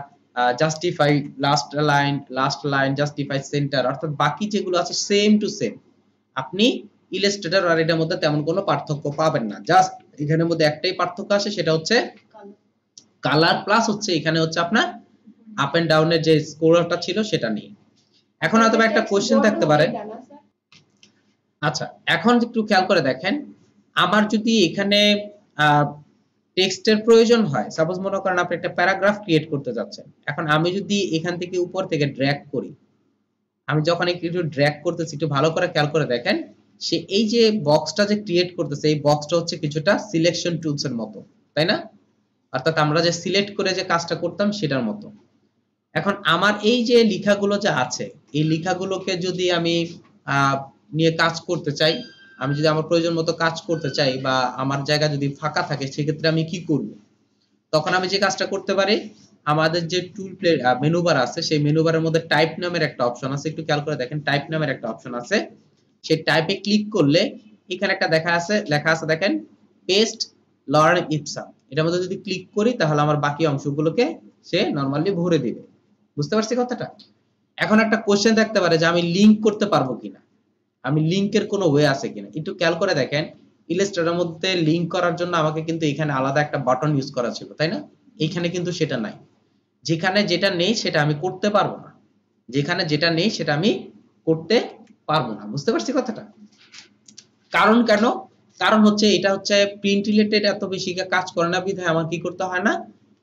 justify last line, last line justify center, অর্থাৎ বাকি যেগুলো আছে সেম টু সেম। আপনি ইলাস্ট্রেটর আর এটার মধ্যে তেমন কোনো পার্থক্য পাবেন না। জাস্ট এখানের মধ্যে একটাই পার্থক্য আসে, সেটা হচ্ছে কালার, প্লাস হচ্ছে এখানে হচ্ছে আপনার আপ এন্ড ডাউনের যে স্ক্রোলটা ছিল সেটা নিয়ে। এখন হয়তো একটা কোশ্চেন থাকতে পারে। আচ্ছা, এখন একটু খেয়াল করে দেখেন, আমার যদি এখানে টেক্সটের প্রয়োজন হয়, সাপোজ মনে করেন আপনি একটা প্যারাগ্রাফ ক্রিয়েট করতে যাচ্ছেন। এখন আমি যদি এখান থেকে উপর থেকে ড্র্যাগ করি, আমি যখন একটু ড্র্যাগ করতেছি, একটু ভালো করে খেয়াল করে দেখেন, সে এই যে বক্সটা যে ক্রিয়েট করতেছে, এই বক্সটা হচ্ছে কিছুটা সিলেকশন টুলস এর মতো, তাই না? অর্থাৎ আমরা যে সিলেক্ট করে যে কাজটা করতাম সেটার মতো। এখন আমার এই যে লেখাগুলো যে আছে, এই লেখাগুলোকে যদি আমি নিয়ে কাজ করতে চাই, আমি যদি আমার প্রয়োজন মতো কাজ করতে চাই বা আমার জায়গা যদি ফাঁকা থাকে, সেক্ষেত্রে আমি কি করব? তখন আমি যে কাজটা করতে পারি, আমাদের যে টুল প্লে মেনু বার আছে, সেই মেনু বারের মধ্যে টাইপ নামের একটা অপশন আছে, একটু খেয়াল করে দেখেন টাইপ নামের একটা অপশন আছে। সেই টাইপে ক্লিক করলে এখানে একটা লেখা আছে দেখেন পেস্ট লার্ন ইপসাম। এটার মধ্যে যদি ক্লিক করি তাহলে আমার বাকি অংশগুলোকে সে নরমালি ভরে দিবে। বুঝতে পারছি কথাটা? এখন একটা কোশ্চেন থাকতে পারে যে আমি লিংক করতে পারবো কিনা। আমি লিংকের কোনো ওয়ে আছে কিনা একটু খেয়াল করে দেখেন। ইলাস্ট্রেটরের মধ্যে লিংক করার জন্য আমাকে কিন্তু এখানে আলাদা একটা বাটন ইউজ করা ছিল, তাই না? এইখানে কিন্তু সেটা নাই। যেখানে যেটা নেই সেটা আমি করতে পারবো না, যেখানে যেটা নেই সেটা আমি করতে পারবো না। বুঝতে পারছি কথাটা? কারণ কেন? কারণ হচ্ছে এটা হচ্ছে প্রিন্ট রিলেটেড, এত বেশি কাজ করে না বিধায় আমার কি করতে হয় না,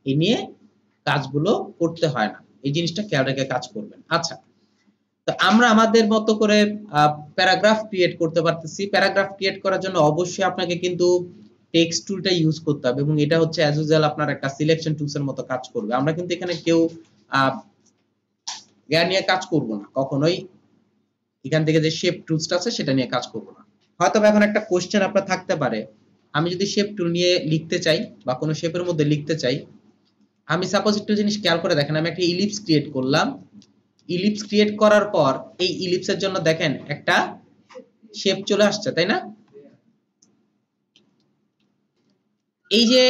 এ নিয়ে কাজগুলো করতে হয় না। এই জিনিসটা খেয়াল রেখে কাজ করবেন। আচ্ছা, তো আমরা আমাদের মতো করে প্যারাগ্রাফ ক্রিয়েট করতে পারতেছি। প্যারাগ্রাফ ক্রিয়েট করার জন্য অবশ্যই আপনাকে কিন্তু টেক্সট টুলটা ইউজ করতে হবে, এবং এটা হচ্ছে অ্যাজ ইউজুয়াল আপনার একটা সিলেকশন টুলস এর মতো কাজ করবে। আমরা কিন্তু এখানে কেউ জ্ঞান নিয়ে কাজ করব না কখনোই। এখান থেকে যে শেপ টুলসটা আছে সেটা নিয়ে কাজ করব না। হয়তো এখন একটা কোশ্চেন আপনার থাকতে পারে, আমি যদি শেপ টুল নিয়ে লিখতে চাই বা কোনো শেপের মধ্যে লিখতে চাই, আমি সাপোজ একটু জিনিস খেয়াল করে দেখেন, আমি একটা ইলিপস ক্রিয়েট করলাম। ইলিপস ক্রিয়েট করার পর এই ইলিপসের জন্য দেখেন একটা শেপ চলে আসছে, তাই না? এই যে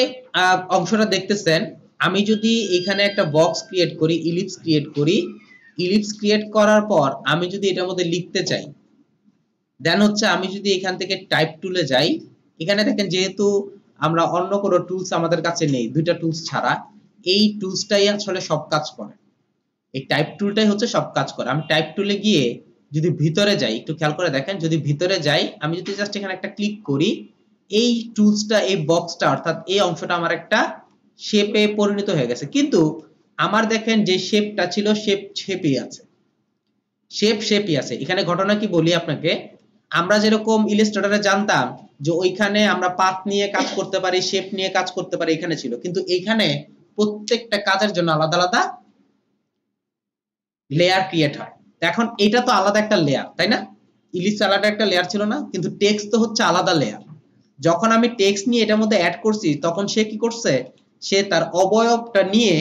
অংশটা দেখতেছেন, আমি যদি এখানে একটা বক্স ক্রিয়েট করি, ইলিপস ক্রিয়েট করি, ইলিপস ক্রিয়েট করার পর আমি যদি এটার মধ্যে লিখতে চাই, দেন হচ্ছে আমি যদি এখান থেকে টাইপ টুলে যাই, এখানে দেখেন যেহেতু আমরা অন্য কোনো টুলস আমাদের কাছে নেই, দুইটা টুলস ছাড়া, এই টুলসটাই আসলে সব কাজ করে। এই টাইপ টুলটাই হচ্ছে সব কাজ করে। আমি টাইপ টুলে গিয়ে যদি ভিতরে যাই, একটু খেয়াল করে দেখেন, যদি ভিতরে যাই, আমি যদি জাস্ট এখানে একটা ক্লিক করি, এই টুলসটা, এই বক্সটা অর্থাৎ এই অংশটা আমার একটা শেপে পরিণত হয়ে গেছে। কিন্তু আমার দেখেন যে শেপটা ছিল, শেপই আছে, শেপই আছে। এখানে ঘটনা কি বলি আপনাকে, আমরা যেরকম ইলাস্ট্রেটরে জানতাম যে ওইখানে আমরা পাথ নিয়ে কাজ করতে পারি, শেপ নিয়ে কাজ করতে পারি, এখানে ছিল। কিন্তু এইখানে প্রত্যেকটা কাজের জন্য আলাদা আলাদা লেয়ার ক্রিয়েট হয়। এখন এটা তো আলাদা একটা লেয়ার, তাই না? ইলিপস আলাদা একটা লেয়ার ছিল না? কিন্তু টেক্সট তো হচ্ছে আলাদা লেয়ার। যখন আমি টেক্সট নিয়ে এটার মধ্যে অ্যাড করছি, তখন সে কি করছে, সে তার অবয়বটা নিয়ে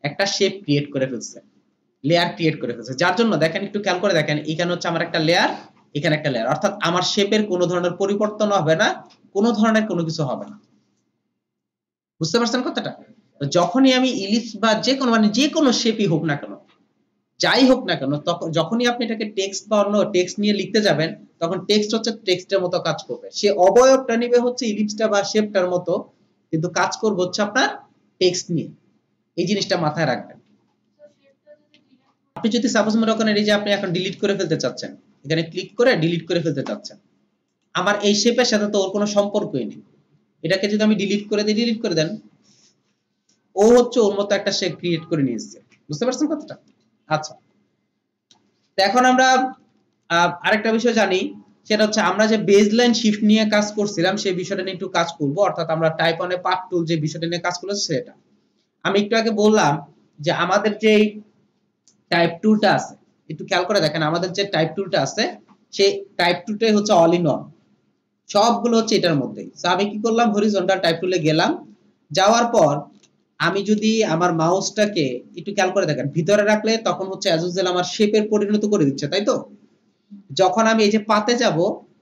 একটা শেপ ক্রিয়েট করে ফেলছে, লেয়ার ক্রিয়েট করে ফেলছে। যার জন্য দেখেন, একটু খেয়াল করে দেখেন, এখানে হচ্ছে আমার একটা লেয়ার, এখানে একটা লেয়ার, অর্থাৎ আমার শেপের কোনো ধরনের পরিবর্তন হবে না, কোনো ধরনের কোনো কিছু হবে না। বুঝতে পারছেন কথাটা? যখনই আমি ইলিপস বা যে কোনো, মানে যে কোনো শেপই হোক না কেন, যাই হোক না কেন, তখন যখনই আপনি এটাকে টেক্সট বা অন্য টেক্সট নিয়ে লিখতে যাবেন, তখন টেক্সট হচ্ছে টেক্সটের মতো কাজ করবে, সে অবয়বটা নিবে হচ্ছে ইলিপসটা বা শেপটার মতো, কিন্তু কাজ করবে হচ্ছে আপনার টেক্সট নিয়ে। এই জিনিসটা মাথায় রাখবেন। আপনি যদি সাপোজ মনে করেন এই যে আপনি এখন ডিলিট করে ফেলতে চাচ্ছেন, এখানে ক্লিক করে ডিলিট করে ফেলতে চাচ্ছেন, আমার এই শেপের সাথে তো ওর কোনো সম্পর্কই নেই। এটাকে যদি আমি ডিলিট করে দিই, ডিলিট করে দেন, ও হচ্ছে ওর মতো একটা শেপ ক্রিয়েট করে নিয়েছে। বুঝতে পারছেন কথাটা? আচ্ছা, তো এখন আমরা আরেকটা বিষয় জানি, সেটা হচ্ছে আমরা যে বেজলাইন শিফট নিয়ে কাজ করছিলাম সেই বিষয়টা নিয়ে একটু কাজ করব। অর্থাৎ আমরা টাইপ অনে পার্ট টুল যে বিষয়টা নিয়ে কাজ করলাম সেটা আমি একটু আগে বললাম যে আমাদের যে টাইপ টুলটা আছে, একটু খেয়াল করে দেখেন, আমাদের যে টাইপ টুলটা আছে সেই টাইপ টুলটাই হচ্ছে অল ইন অল, সবগুলো হচ্ছে এটার মধ্যেই। তো আমি কি করলাম, হরিজন্টাল টাইপ টুলে গেলাম, যাওয়ার পর আমি যদি আমার মাউসটাকে একটু খেয়াল করে দেখেন, ভিতরে রাখলে তখন হচ্ছে অ্যাজ ইউজুয়াল আমার শেপের পরিণত করে দিচ্ছে, তাই তো? যখন আমি এই যে পাতে যাব,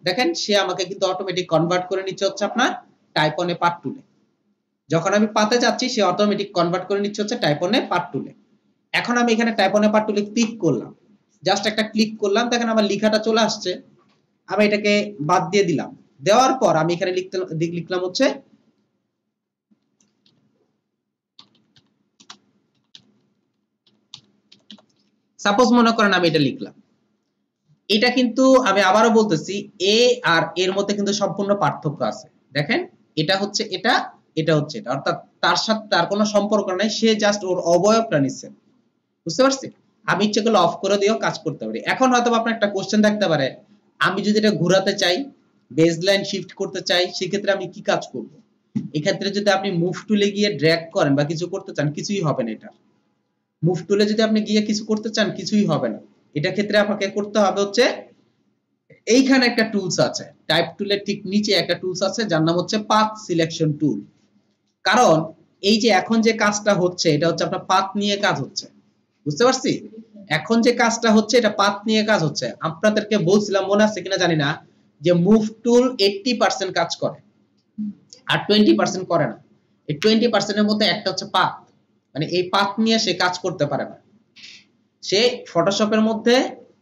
দেখেন সে আমাকে কিন্তু অটোমেটিক কনভার্ট করে নিচ্ছে হচ্ছে আপনার টাইপ অনে পার্ট টুলে। যখন আমি পাতে যাচ্ছি, সে অটোমেটিক কনভার্ট করে নিচ্ছে হচ্ছে টাইপ অনে পার্ট টুলে। এখন আমি এখানে টাইপ অনে পার্ট টুলে ক্লিক করলাম, জাস্ট একটা ক্লিক করলাম, দেখেন আমার লেখাটা চলে আসছে। আমি এটাকে বাদ দিয়ে দিলাম, দেওয়ার পর আমি এখানে লিখলাম হচ্ছে সাপোজ মনে করেন আমি এটা লিখলাম, এটা কিন্তু আমি আবারও বলতেছি, এ আর এর মধ্যে কিন্তু সম্পূর্ণ পার্থক্য আছে। দেখেন, এটা হচ্ছে এটা, এটা হচ্ছে এটা, অর্থাৎ তার সাথে তার কোনো সম্পর্ক নাই, সে জাস্ট ওর অবয়বটা নিচ্ছে। বুঝতে পারছি? আমি ইচ্ছে করলে অফ করে দিয়েও কাজ করতে পারি। এখন হয়তো আপনার একটা কোশ্চেন থাকতে পারে, আমি যদি এটা ঘোরাতে চাই, বেজলাইন শিফট করতে চাই, সেক্ষেত্রে আমি কি কাজ করব? এক্ষেত্রে যদি আপনি মুভ টুলে গিয়ে ড্র্যাগ করেন বা কিছু করতে চান, কিছুই হবে না। এটা মুভ টুলে যদি আপনি গিয়ে কিছু করতে চান, কিছুই হবে না। এটা ক্ষেত্রে আপনাকে করতে হবে হচ্ছে, এইখানে একটা টুলস আছে, টাইপ টুলের ঠিক নিচে একটা টুলস আছে যার নাম হচ্ছে পাথ সিলেকশন টুল। কারণ এই যে এখন যে কাজটা হচ্ছে, এটা হচ্ছে আপনার পাথ নিয়ে কাজ হচ্ছে। বুঝতে পারছি? এখন যে কাজটা হচ্ছে এটা পাথ নিয়ে কাজ হচ্ছে। আপনাদেরকে বলছিলাম, মনে আছে কিনা জানি না, যে মুভ টুল 80% কাজ করে আর 20% করে না। এই 20% এর মধ্যে একটা হচ্ছে পাথ, মানে এই পাথ নিয়ে সে কাজ করতে পারে না। সে ফটোশপের মধ্যে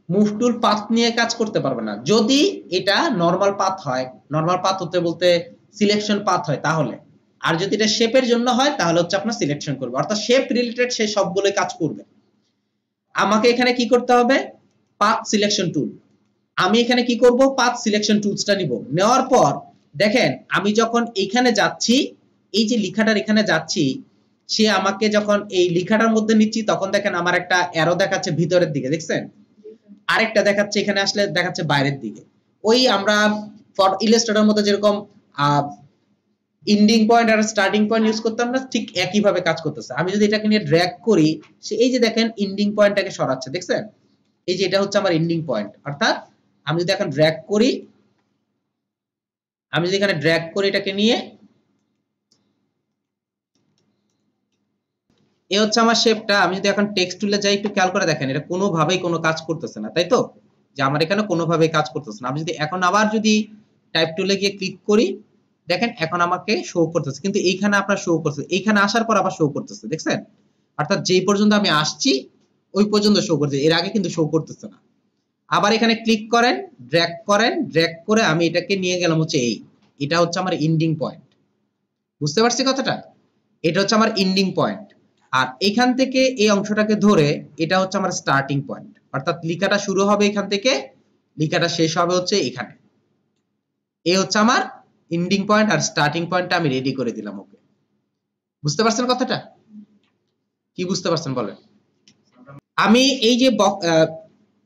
মুভ টুল পাথ নিয়ে কাজ করতে পারবে না। যদি এটা নরমাল পাথ হয়, নরমাল পাথ হতে বলতে সিলেকশন পাথ হয় তাহলে, আর যদি এটা শেপের জন্য হয় তাহলে হচ্ছে আপনার সিলেকশন করবে, অর্থাৎ শেপ রিলেটেড সে সবগুলোই কাজ করবে। আমাকে এখানে কি করতে হবে, পাথ সিলেকশন টুল। আমি এখানে কি করব, পাথ সিলেকশন টুলসটা নিব। নেওয়ার পর দেখেন আমি যখন এখানে যাচ্ছি, এই যে লেখাটার এখানে যাচ্ছি, সে আমাকে যখন এই লেখাটার মধ্যে নিচ্ছি তখন দেখেন আমার একটা অ্যারো দেখাচ্ছে ভিতরের দিকে, দেখছেন? আরেকটা দেখাচ্ছে এখানে আসলে দেখাচ্ছে বাইরের দিকে। ওই আমরা ফর ইলাস্ট্রেটরের মধ্যে যেরকম ending point are starting point use করতাম না, ঠিক একই ভাবে কাজ করতেছে। আমি যদি এটাকে নিয়ে ড্র্যাগ করি, সে এই যে দেখেন এন্ডিং পয়েন্টটাকে সরাচ্ছে, দেখছেন? এই যে এটা হচ্ছে আমার এন্ডিং পয়েন্ট। অর্থাৎ আমি যদি এখন ড্র্যাগ করি, আমি যদি এখানে ড্র্যাগ করি এটাকে নিয়ে, এই হচ্ছে আমার শেপটা। আমি যদি এখন টেক্সট টুলে যাই, একটু খেয়াল করে দেখেন এটা কোনোভাবেই কোনো কাজ করতেছে না, তাই তো? যে আমার এখানে কোনোভাবেই কাজ করতেছে না। আমি যদি এখন আবার যদি টাইপ টুলে গিয়ে ক্লিক করি, দেখেন এখন আমাকে শো করতেছে, কিন্তু এইখানে আপনার শো করতেছে, এইখানে আসার পর আবার শো করতেছে, দেখছেন? অর্থাৎ যেই পর্যন্ত আমি আসছি ওই পর্যন্ত শো করছে, এর আগে কিন্তু শো করতেছে না। আবার এখানে ক্লিক করেন, ড্র্যাগ করে আমি এটাকে নিয়ে গেলাম হচ্ছে এটা হচ্ছে আমার এন্ডিং পয়েন্ট। বুঝতে পারছি কথাটা? এটা হচ্ছে আমার এন্ডিং পয়েন্ট। আর এখান থেকে এই অংশটাকে ধরে এটা হচ্ছে আমার স্টার্টিং পয়েন্ট, অর্থাৎ লেখাটা শুরু হবে এখান থেকে, লেখাটা শেষ হবে হচ্ছে এখানে। এই হচ্ছে আমার এন্ডিং পয়েন্ট আর স্টার্টিং পয়েন্টটা আমি রেডি করে দিলাম। ওকে, বুঝতে পারছেন কথাটা? কি বুঝতে পারছেন বলেন? আমি এই যে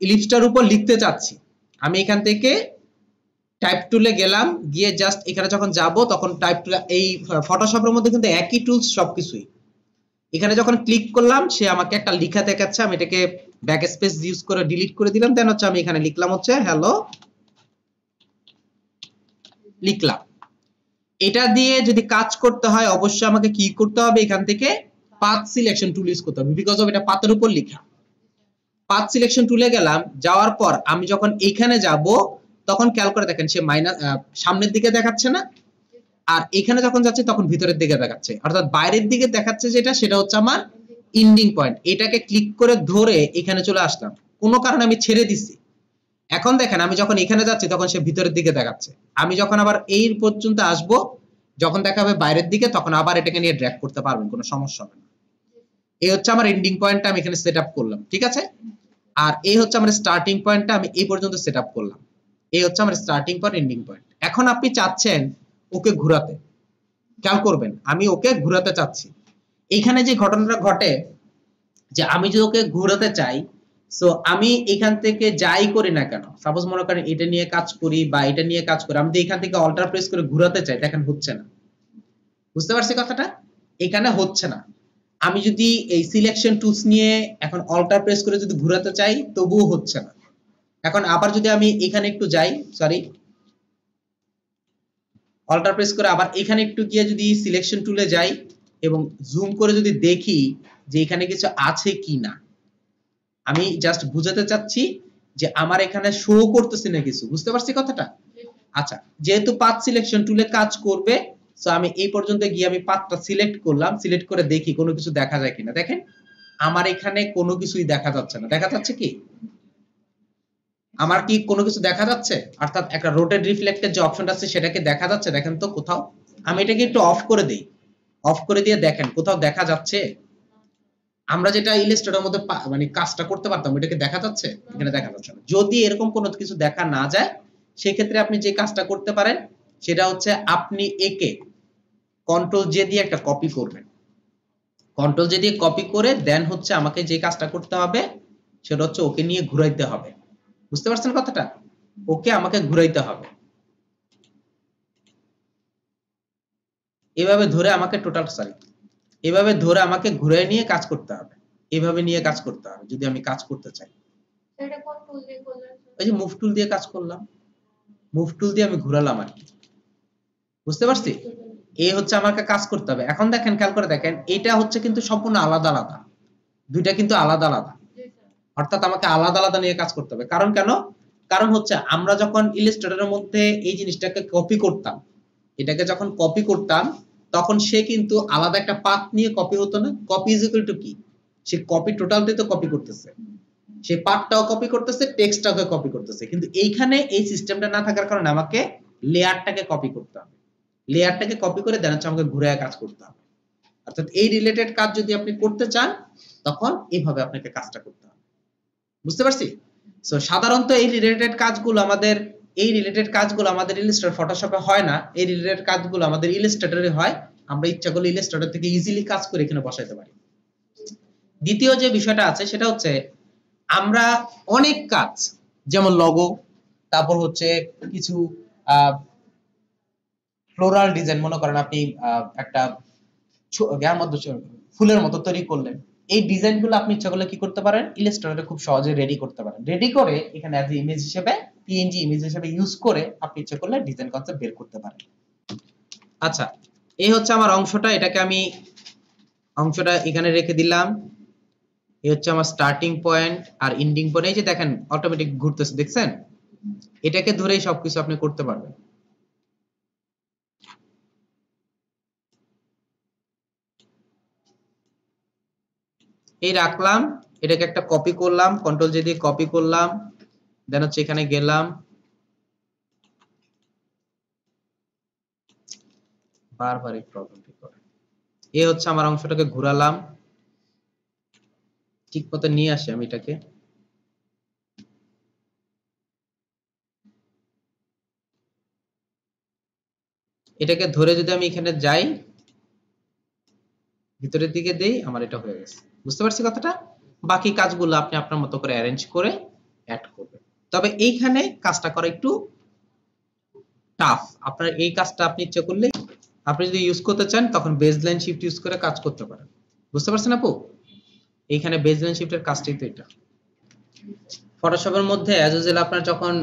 ইলিপসটার উপর লিখতে চাচ্ছি, আমি এখান থেকে টাইপ টুলে গেলাম, গিয়ে জাস্ট এখানে যখন যাব তখন টাইপ টুল, এই ফটোশপের মধ্যে কিন্তু একই টুলস সবকিছুই। এখানে যখন ক্লিক করলাম সে আমাকে একটা লেখা দেখাচ্ছে, আমি এটাকে ব্যাক স্পেস ইউজ করে ডিলিট করে দিলাম। দেন হচ্ছে আমি এখানে লিখলাম হচ্ছে হ্যালো, লিখলাম। এটা দিয়ে যদি কাজ করতে হয় অবশ্যই আমাকে কি করতে হবে, এখান থেকে পাথ সিলেকশন টুল ইউজ করতে হবে, বিকজ অফ এটা পাথের উপর লেখা। পাথ সিলেকশন টুলে গেলাম, যাওয়ার পর আমি যখন এখানে যাব তখন খেয়াল করে দেখেন সে মাইনাস সামনের দিকে দেখাচ্ছে না, আর এখানে যখন যাচ্ছে তখন ভিতরের দিকে দেখাচ্ছে, অর্থাৎ বাইরের দিকে দেখাচ্ছে যেটা, সেটা হচ্ছে আমার এন্ডিং পয়েন্ট। এটাকে ক্লিক করে ধরে এখানে চলে আসলাম, কোনো কারণে আমি ছেড়ে দিছি। এখন দেখেন আমি যখন এখানে যাচ্ছি তখন সে ভিতরের দিকে দেখাচ্ছে। আমি যখন আবার এই পর্যন্ত আসব, যখন দেখাবে বাইরের দিকে, তখন আবার এটাকে নিয়ে ড্র্যাগ করতে পারবেন, কোনো সমস্যা হবে না। এই হচ্ছে আমার এন্ডিং পয়েন্টটা আমি এখানে সেট আপ করলাম, ঠিক আছে? আর এই হচ্ছে আমার স্টার্টিং পয়েন্টটা আমি এই পর্যন্ত সেট আপ করলাম। এই হচ্ছে আমার স্টার্টিং পয়েন্ট, এন্ডিং পয়েন্ট। এখন আপনি চাচ্ছেন ওকে ঘোরাতে, খেয়াল করবেন আমি ওকে ঘোরাতে চাচ্ছি। এইখানে যে ঘটনাটা ঘটে, যে আমি যদি ওকে ঘোরাতে চাই, সো আমি এখান থেকে যাই করি না কেন, সাপোজ মনে করেন এটা নিয়ে কাজ করি বা এটা নিয়ে কাজ করি, আমি তো এখান থেকে অল্টার প্রেস করে ঘোরাতে চাই, দেখেন হচ্ছে না। বুঝতে পারছি কথাটা? এখানে হচ্ছে না। আমি যদি এই সিলেকশন টুলস নিয়ে এখন অল্টার প্রেস করে যদি ঘোরাতে চাই তবুও হচ্ছে না। এখন আবার যদি আমি এখানে একটু যাই, সরি, অল্টার প্রেস করে আবার এখানে একটু গিয়ে যদি সিলেকশন টুলে যাই এবং জুম করে যদি দেখি যে এখানে কিছু আছে কি না, আমি জাস্ট বুঝাতে চাচ্ছি যে আমার এখানে শো করতেছে না কিছু। বুঝতে পারছি কথাটা? আচ্ছা, যেহেতু পাথ সিলেকশন টুলে কাজ করবে, সো আমি এই পর্যন্ত গিয়ে আমি পাথটা সিলেক্ট করলাম, সিলেক্ট করে দেখি কোনো কিছু দেখা যায় কিনা। দেখেন আমার এখানে কোনো কিছুই দেখা যাচ্ছে না। দেখা যাচ্ছে কি? আমার কি কোনো কিছু দেখা যাচ্ছে? অর্থাৎ একটা রোটেট রিফ্লেক্টের যে অপশনটা আছে সেটাকে দেখা যাচ্ছে? দেখেন তো কোথাও। আমি এটাকে একটু অফ করে দেই, অফ করে দিয়ে দেখেন কোথাও দেখা যাচ্ছে? আমরা যেটা ইলাস্ট্রেটরের মধ্যে মানে কাজটা করতে পারতাম এটাকে দেখা যাচ্ছে? এখানে দেখা যাচ্ছে না। যদি এরকম কোনো কিছু দেখা না যায়, সেই ক্ষেত্রে আপনি যে কাজটা করতে পারেন সেটা হচ্ছে আপনি একে কন্ট্রোল জে দিয়ে একটা কপি করবেন। কন্ট্রোল জে দিয়ে কপি করে দেন হচ্ছে আমাকে যে কাজটা করতে হবে সেটা হচ্ছে ওকে নিয়ে ঘুরাইতে হবে। বুঝতে পারছেন কথাটা? ওকে আমাকে ঘুরাইতে হবে, এভাবে ধরে আমাকে টোটাল, সরি, এভাবে ধরে আমাকে ঘুরে নিয়ে কাজ করতে হবে, এভাবে নিয়ে কাজ করতে হবে যদি আমি কাজ করতে চাই। এটা কোন টুল দিয়ে করলেন? ওই যে মুভ টুল দিয়ে কাজ করলাম, মুভ টুল দিয়ে আমি ঘুরালাম আর কি। বুঝতে পারছি? এই হচ্ছে আমাকে কাজ করতে হবে। এখন দেখেন, খেয়াল করে দেখেন, এটা হচ্ছে কিন্তু সম্পূর্ণ আলাদা আলাদা, দুইটা কিন্তু আলাদা আলাদা, অর্থাৎ আমাকে আলাদা আলাদা নিয়ে কাজ করতে হবে। কারণ কেন? কারণ হচ্ছে আমরা যখন ইলাস্ট্রেটরের মধ্যে এই জিনিসটাকে কপি করতাম, এটাকে যখন কপি করতাম তখন সে কিন্তু আলাদা একটা পাথ নিয়ে কপি হতো না। কপি ইজ ইকুয়াল টু কি? সে কপি টোটালটাই তো কপি করতেছে। সেই পার্টটাও কপি করতেছে, টেক্সটটাকে কপি করতেছে, কিন্তু এইখানে এই সিস্টেমটা না থাকার কারণে আমাকে লেয়ারটাকে কপি করতে হবে। লেয়ারটাকে কপি করে দেন হচ্ছে আমাকে ঘুরে কাজ করতে হবে। অর্থাৎ এই রিলেটেড কাজ যদি আপনি করতে চান তখন এইভাবে আপনাকে কাজটা করতে হবে। বুঝতে পারছি? সো সাধারণত এই রিলেটেড কাজগুলো আমাদের ইলাস্ট্রেটর ফটোশপে হয় না, এই রিলেটেড কাজগুলো আমাদের ইলাস্ট্রেটরে হয়। আমরা ইচ্ছা করলে ইলাস্ট্রেটর থেকে ইজিলি কাজ করে এখানে বসাইতে পারি। দ্বিতীয় যে বিষয়টা আছে সেটা হচ্ছে আমরা অনেক কাজ, যেমন লগো, তারপর হচ্ছে কিছু ফ্লোরাল ডিজাইন, মনে করেন আপনি একটা ফুলের মতো তৈরি করলেন, এই ডিজাইনগুলো আপনি ইচ্ছা করলে কি করতে পারেন, ইলাস্ট্রেটরে খুব সহজে রেডি করতে পারেন। রেডি করে এখানে অ্যাজ ইমেজ হিসেবে, পিএনজি ইমেজ হিসেবে ইউজ করে আপনি ইচ্ছা করলে ডিজাইন কনসেপ্ট বের করতে পারেন। আচ্ছা, এই হচ্ছে আমার অংশটা, এটাকে আমি অংশটা এখানে রেখে দিলাম। এই হচ্ছে আমার স্টার্টিং পয়েন্ট আর এন্ডিং পয়েন্ট। এই যে দেখেন অটোমেটিক ঘুরতেছে, দেখছেন? এটাকে ধরেই সবকিছু আপনি করতে পারবেন। এই রাখলাম, এটাকে একটা কপি করলাম, কন্ট্রোল জে দিয়ে কপি করলাম, দেন হচ্ছে এখানে গেলাম, বারবার এই প্রবলেমটি করে। এই হচ্ছে আমার অংশটাকে ঘোরালাম, ঠিক মতো নিয়ে আসি আমি এটাকে। এটাকে ধরে যদি আমি এখানে যাই, ভিতরের দিকে দেই, আমার এটা হয়ে গেছে। বুঝতে পারছি কথাটা? বাকি কাজগুলো আপনি আপনার মতো করে অ্যারেঞ্জ করে অ্যাড করবেন। তবে এইখানে কাজটা করা একটু টাফ। আপনার এই কাজটা আপনি ইচ্ছা করলে, আপনি যদি ইউজ করতে চান তখন বেসলাইন শিফট ইউজ করে কাজ করতে পারেন। বুঝতে পারছেন আপু? এইখানে বেসলাইন শিফটের কাজটাই তো এটা। ফটোশপের মধ্যে অ্যাজ ইউজুয়াল আপনার যখন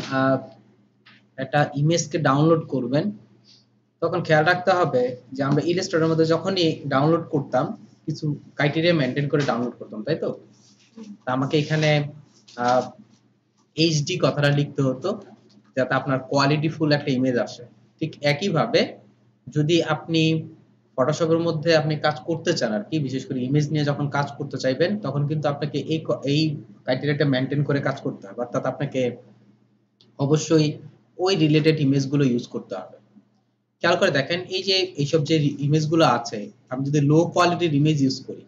একটা ইমেজকে ডাউনলোড করবেন তখন খেয়াল রাখতে হবে যে আমরা ইলাস্ট্রেটরের মধ্যে যখনই ডাউনলোড করতাম কিছু ক্রাইটেরিয়া মেনটেন করে ডাউনলোড করতাম, তাই তো? তা আমাকে এখানে এইচডি কথাটা লিখতে হতো যাতে আপনার কোয়ালিটি ফুল একটা ইমেজ আসে। ঠিক একইভাবে যদি আপনি ফটোশপের মধ্যে আপনি কাজ করতে চান আর কি, বিশেষ করে ইমেজ নিয়ে যখন কাজ করতে চাইবেন তখন কিন্তু আপনাকে এই ক্রাইটেরিয়াটা মেনটেন করে কাজ করতে হবে। অর্থাৎ আপনাকে অবশ্যই ওই রিলেটেড ইমেজগুলো ইউজ করতে হবে। খেয়াল করে দেখেন, এই যে এইসব যে ইমেজগুলো আছে, আমি যদি লো কোয়ালিটির ইমেজ ইউজ করি,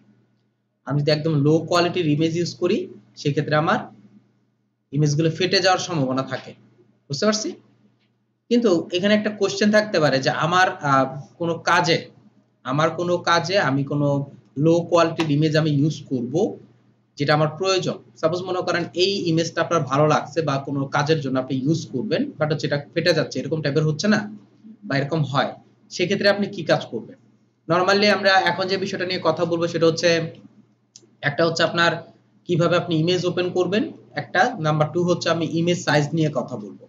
আমি যদি একদম লো কোয়ালিটির ইমেজ ইউজ করি, সেক্ষেত্রে আমার ইমেজগুলো ফেটে যাওয়ার সম্ভাবনা থাকে। বুঝতে পারছি? কিন্তু এখানে একটা কোশ্চেন থাকতে পারে যে আমার কোনো কাজে আমি কোনো লো কোয়ালিটির ইমেজ আমি ইউজ করব যেটা আমার প্রয়োজন। সাপোজ মনে করেন এই ইমেজটা আপনার ভালো লাগছে বা কোনো কাজের জন্য আপনি ইউজ করবেন, বাট হচ্ছে এটা ফেটে যাচ্ছে, এরকম টাইপের হচ্ছে না বা এরকম হয়, সেক্ষেত্রে আপনি কি কাজ করবেন? নরমালি আমরা এখন যে বিষয়টা নিয়ে কথা বলবো সেটা হচ্ছে, একটা হচ্ছে আপনার কিভাবে আপনি ইমেজ ওপেন করবেন, একটা নাম্বার 2 হচ্ছে আমি ইমেজ সাইজ নিয়ে কথা বলবো।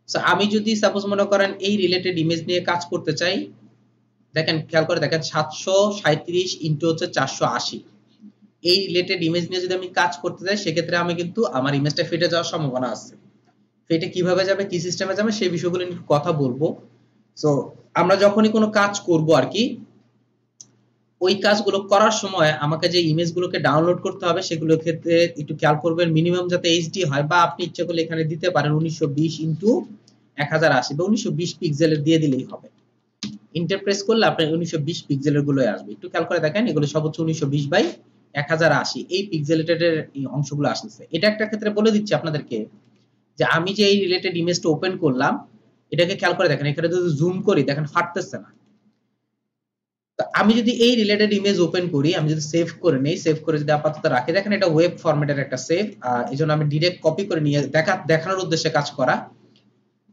সো আমি যদি সাপোজ মনে করেন এই রিলেটেড ইমেজ নিয়ে কাজ করতে চাই, দেখেন খেয়াল করে দেখেন 737 ইনটু হচ্ছে 480, এই রিলেটেড ইমেজ নিয়ে যদি আমি কাজ করতে চাই সেক্ষেত্রে আমি কিন্তু আমার ইমেজটা ফেটে যাওয়ার সম্ভাবনা আছে। ফেটে কিভাবে যাবে, কি সিস্টেমে যাবে, সেই বিষয়গুলো নিয়ে কথা বলবো। সো আমরা যখনই কোনো কাজ করব আর কি, ওই কাজগুলো করার সময় আমাকে যে ইমেজগুলোকে ডাউনলোড করতে হবে সেগুলোর ক্ষেত্রে একটু খেয়াল করবেন মিনিমাম যাতে এইচডি হয়, বা আপনি ইচ্ছা করলে এখানে দিতে পারেন 1920 ইনটু 1080 বা 1920 পিক্সেলের দিয়ে দিলেই হবে। এন্টার প্রেস করলে আপনার 1920 পিক্সেলের গুলোই আসবে। একটু খেয়াল করে দেখেন, এগুলো সব হচ্ছে 1920 বাই 1080 এই পিক্সেলেটেড অংশগুলো আসছে। এটা একটা ক্ষেত্রে বলে দিচ্ছি আপনাদেরকে যে আমি যে এই রিলেটেড ইমেজটা ওপেন করলাম, এটাকে খেয়াল করে দেখেন, এখানে যদি জুম করি দেখেন ফাটতেছে না। আমি যদি এই রিলেটেড ইমেজ ওপেন করি, আমি যদি সেভ করে নেই, সেভ করে যদি আপাতত রাখি, দেখেন এটা ওয়েব ফরম্যাটের একটা সেভ, এইজন্য আমি ডাইরেক্ট কপি করে নিয়ে দেখানোর উদ্দেশ্যে কাজ করা।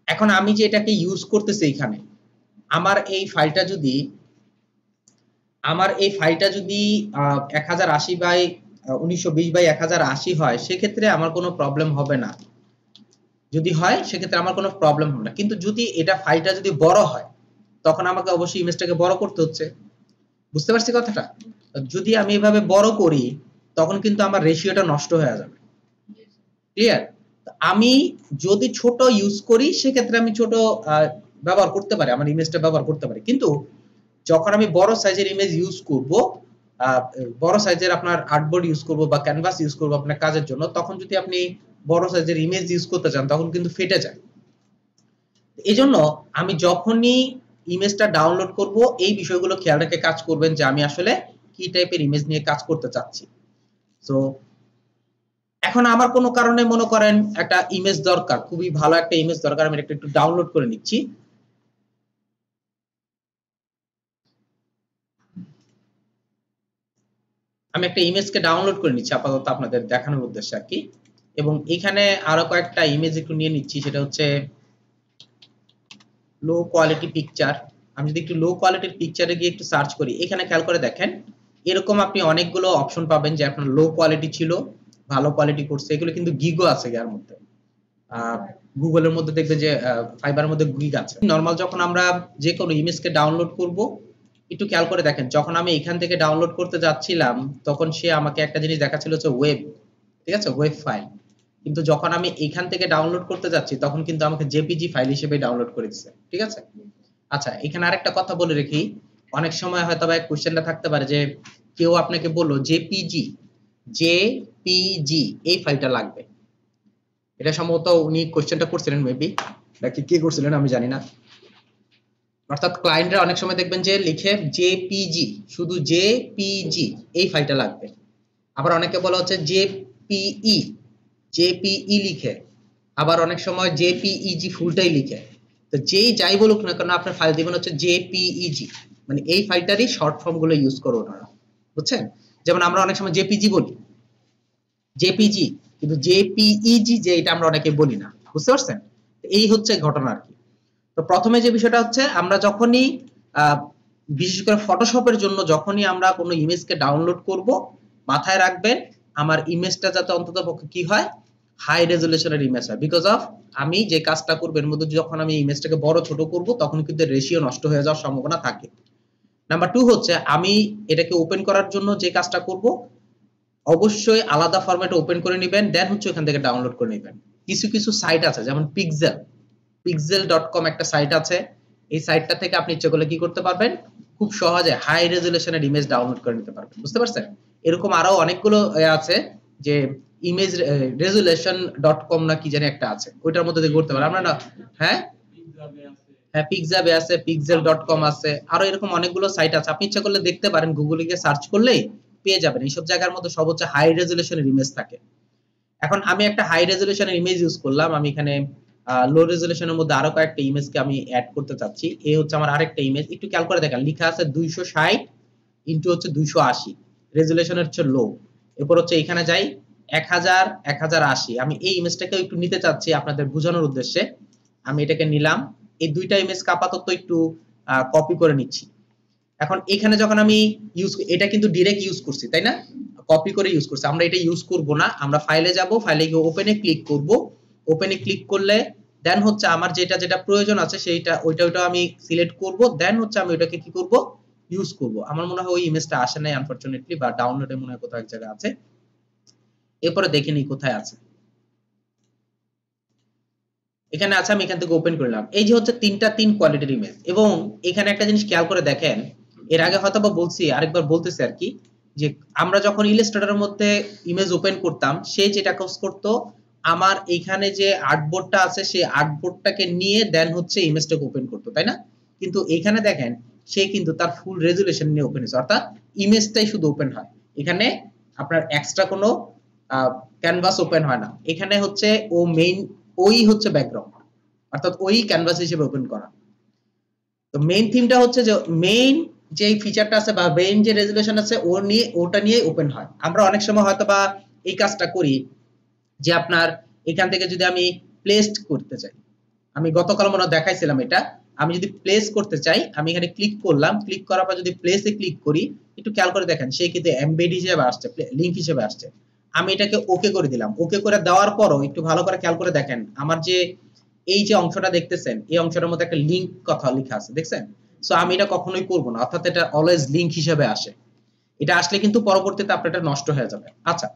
এখন আমি যে এটাকে ইউজ করতেছি এখানে, আমার এই ফাইলটা যদি 1080 বাই 1920 বাই 1080 হয়, সেক্ষেত্রে আমার কোনো প্রবলেম হবে না। যদি হয় সেক্ষেত্রে আমার কোনো প্রবলেম হবে না। কিন্তু যদি এটা ফাইলটা যদি বড় হয় তখন আমাকে অবশ্যই ইমেজটাকে বড় করতে হচ্ছে। বুঝতে পারছি কথাটা? যদি আমি এভাবে বড় করি তখন কিন্তু আমার রেশিওটা নষ্ট হয়ে যাবে। ক্লিয়ার? আমি যদি ছোট ইউজ করি সেক্ষেত্রে আমি ছোট ব্যবহার করতে পারি, আমার ইমেজটা ব্যবহার করতে পারি। কিন্তু যখন আমি বড় সাইজের ইমেজ ইউজ করব বড় সাইজের আপনার আর্টবোর্ড ইউজ করব বা ক্যানভাস ইউজ করব আপনার কাজের জন্য, তখন যদি আপনি বড় সাইজের ইমেজ ইউজ করতে চান তখন কিন্তু ফেটে যায়। এজন্য আমি যখনই ইমেজটা ডাউনলোড করব এই বিষয়গুলো খেয়াল রেখে কাজ করবেন যে আমি আসলে কি টাইপের ইমেজ নিয়ে কাজ করতে চাচ্ছি। সো এখন আমার কোনো কারণে মনে করেন একটা ইমেজ দরকার, খুবই ভালো একটা ইমেজ দরকার, আমি এটা একটু ডাউনলোড করে নিচ্ছি। আমি একটা ইমেজকে ডাউনলোড করে নিচ্ছি আপাতত আপনাদের দেখানোর উদ্দেশ্যে আর কি। এবং এখানে আরো কয়েকটা ইমেজ একটু নিয়ে নিচ্ছি, সেটা হচ্ছে লো কোয়ালিটি পিকচার। আমি যদি একটু লো কোয়ালিটির পিকচারে গিয়ে একটু সার্চ করি, এখানে খেয়াল করে দেখেন এরকম আপনি অনেকগুলো অপশন পাবেন যে আপনার লো কোয়ালিটি ছিল, ভালো কোয়ালিটি করছে, এগুলো কিন্তু গিগও আছে এর মধ্যে। গুগলের মধ্যে দেখবেন যে ফাইবারের মধ্যে গিগ আছে। নরমাল যখন আমরা যে কোনো ইমেজকে ডাউনলোড করব, একটু খেয়াল করে দেখেন যখন আমি এখান থেকে ডাউনলোড করতে যাচ্ছিলাম তখন সে আমাকে একটা জিনিস দেখাচ্ছিল হচ্ছে ওয়েব, ঠিক আছে, ওয়েব ফাইল। কিন্তু যখন আমি এখান থেকে ডাউনলোড করতে যাচ্ছি তখন কিন্তু আমাকে জেপিজি ফাইল হিসেবে ডাউনলোড করে দিচ্ছে, ঠিক আছে। আচ্ছা, এখানে আরেকটা কথা বলে রাখি, অনেক সময় হয়তো বা কোশ্চেনটা থাকতে পারে যে কেউ আপনাকে বললো জেপিজি এই ফাইলটা লাগবে। এটা সম্ভবত উনি কোশ্চেনটা করছিলেন মেবি, নাকি কে করছিলেন আমি জানি না। অর্থাৎ ক্লায়েন্টরা অনেক সময় দেখবেন যে লিখে জেপিজি, শুধু জেপিজি এই ফাইলটা লাগবে। আবার অনেকে বলা হচ্ছে জেপিই লিখে, আবার অনেক সময় জেপিইজি ফুলটাই লিখে। তো যেই যাই বলুক না কেন আপনার ফাইল দিবেন হচ্ছে জেপিইজি, মানে এই ফাইলটারই শর্ট ফর্ম গুলো ইউজ করো ওনারা, বুঝছেন। যেমন আমরা অনেক সময় জেপিজি বলি, জেপিজি, কিন্তু জেপিইজি যে এটা আমরা অনেকে বলি না, বুঝতে পারছেন। এই হচ্ছে ঘটনা আর কি। তো প্রথমে যে বিষয়টা হচ্ছে আমরা যখনই বিশেষ করে ফটোশপের জন্য যখনই আমরা কোনো ইমেজকে ডাউনলোড করব, মাথায় রাখবেন আমার ইমেজটা যাতে অন্ততপক্ষে কি হয়, হাই রেজুলেশনের ইমেজ হয়। বিকজ অফ আমি যে কাজটা করব এর মধ্যে যখন আমি ইমেজটাকে বড় ছোট করব তখন কিন্তু রেশিও নষ্ট হয়ে যাওয়ার সম্ভাবনা থাকে। নাম্বার 2 হচ্ছে আমি এটাকে ওপেন করার জন্য যে কাজটা করব অবশ্যই আলাদা ফরম্যাটে ওপেন করে নেবেন, দেন হচ্ছে ওখান থেকে ডাউনলোড করে নেবেন। কিছু কিছু সাইট আছে যেমন pixel.com একটা সাইট আছে, এই সাইটটা থেকে আপনি ইচ্ছে করলে কি করতে পারবেন, খুব সহজে হাই রেজুলেশনের ইমেজ ডাউনলোড করে নিতে পারবেন, বুঝতে পারছেন। এরকম আরো অনেকগুলো আছে যে ইমেজ রেজুলেশন.com না কি জানি একটা আছে, ওইটার মধ্যে দিয়ে করতে পারেন আমরা না। হ্যাঁ হ্যাঁ, পিক্সাবে আছে, pixel.com আছে, আরো এরকম অনেকগুলো সাইট আছে, আপনি ইচ্ছা করলে দেখতে পারেন, গুগলে গিয়ে সার্চ করলেই পেয়ে যাবেন। এইসব জায়গার মধ্যে সব হচ্ছে হাই রেজুলেশনের ইমেজ থাকে। এখন আমি একটা হাই রেজুলেশনের ইমেজ ইউজ করলাম, আমি এখানে লো রেজুলেশনের মধ্যে আরো কয়েকটা ইমেজকে আমি অ্যাড করতে চাচ্ছি। এই হচ্ছে আমার আরেকটা ইমেজ, একটু খেয়াল করে দেখেন লেখা আছে 260 ইনটু হচ্ছে 280, রেজুলেশনের হচ্ছে লো। এরপর হচ্ছে এখানে যাই 1000 1080, আমি এই ইমেজটাকে একটু নিতে চাচ্ছি আপনাদের বোঝানোর উদ্দেশ্যে, আমি এটাকে নিলাম। এই দুইটা ইমেজ আপাতত একটু কপি করে নিচ্ছি। এখন এখানে যখন আমি এটা কিন্তু ডাইরেক্ট ইউজ করছি তাই না, কপি করে ইউজ করছি, আমরা এটা ইউজ করব না। আমরা ফাইলে যাব, ফাইলে গিয়ে ওপেনে ক্লিক করব, ওপেনে ক্লিক করলে দেন হচ্ছে আমার যেটা যেটা প্রয়োজন আছে সেইটা ওইটা আমি সিলেক্ট করব, দেন হচ্ছে আমি ওটাকে কি করব, ইউজ করব। আমার মনে হয় ওই ইমেজটা আসে নাই আনফরচুনেটলি, বা ডাউনলোডে মনে হয় কোথাও এক জায়গায় আছে। এরপরে দেখে নিই কোথায় আছে, এখানে আছে, আমি এখান থেকে ওপেন করলাম। এই যে হচ্ছে তিন কোয়ালিটির ইমেজ। এবং এখানে একটা জিনিস খেয়াল করে দেখেন, এর আগে হয়তো বা বলছি, আরেকবার বলতেছি আর কি, যে আমরা যখন ইলাস্ট্রেটরের মধ্যে ইমেজ ওপেন করতাম সে যেটা কাজ করতো, আমার এখানে যে আর্টবোর্ডটা আছে সেই আর্টবোর্ডটাকে নিয়ে দেন হচ্ছে ইমেজটাকে ওপেন করতো, তাই না। কিন্তু এখানে দেখেন সে কিন্তু তার ফুল রেজুলেশন নিয়ে ওপেন হয়েছে, অর্থাৎ ইমেজটাই শুধু ওপেন হয়, এখানে আপনার এক্সট্রা কোনো ক্যানভাস ওপেন হয় না। এখানে হচ্ছে ও মেইন, ওই হচ্ছে ব্যাকগ্রাউন্ড, অর্থাৎ ওই ক্যানভাস হিসেবে ওপেন করা। তো মেইন থিমটা হচ্ছে যে মেইন যে ফিচারটা আছে বা মেইন যে রেজুলেশন আছে ওটা নিয়ে ওপেন হয়। আমরা অনেক সময় হয়তো বা এই কাজটা করি যে আপনার এখান থেকে যদি আমি প্লেসড করতে চাই, আমি গতকাল মনে দেখাইছিলাম এটা, আমি যদি প্লেস করতে চাই আমি এখানে ক্লিক করলাম, ক্লিক করার পর যদি প্লেসে ক্লিক করি, একটু খেয়াল করে দেখেন সে কিন্তু এমবেড হিসেবে আসছে, লিংক হিসেবে আসছে। আমি এটাকে ওকে করে দিলাম, ওকে করে দেওয়ার পরও একটু ভালো করে খেয়াল করে দেখেন আমার যে এই যে অংশটা দেখতেছেন এই অংশটার মধ্যে একটা লিংক কথা লেখা আছে, দেখছেন। সো আমি এটা কখনোই করব না, অর্থাৎ এটা অলওয়েজ লিংক হিসেবে আসে, এটা আসলে কিন্তু পরবর্তীতে আপনার এটা নষ্ট হয়ে যাবে। আচ্ছা,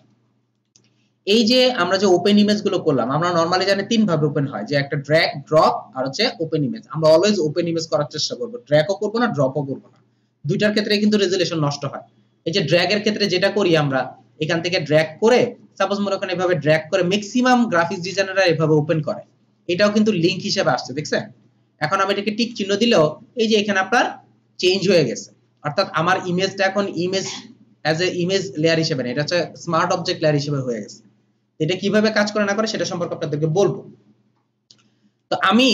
এই যে আমরা যে ওপেন ইমেজ গুলো করলাম, আমরা নরমালি জানি তিন ভাবে ওপেন হয়, যে একটা ড্র্যাগ, ড্রপ আর হচ্ছে ওপেন ইমেজ। আমরা অলওয়েজ ওপেন ইমেজ করার চেষ্টা করব, ড্র্যাগও করব না, ড্রপও করব না, দুইটার ক্ষেত্রে কিন্তু রেজুলেশন নষ্ট হয়। এই যে ড্র্যাগ এর ক্ষেত্রে যেটা করি আমরা এখান থেকে ড্র্যাগ করে সাপোজ মনে করেন এভাবে ড্র্যাগ করে ম্যাক্সিমাম গ্রাফিক্স ডিজাইনাররা এভাবে ওপেন করে, এটাও কিন্তু লিংক হিসেবে আসছে দেখছেন। এখন আমি এটাকে টিক চিহ্ন দিলেও এই যে এখানে আপনার চেঞ্জ হয়ে গেছে, অর্থাৎ আমার ইমেজটা এখন image as a image layer হিসেবে না, এটা হচ্ছে স্মার্ট অবজেক্ট লেয়ার হিসেবে হয়ে গেছে। এটা কিভাবে কাজ করে না করে সেটা সম্পর্কে আপনাদেরকে বলবো। তো আমি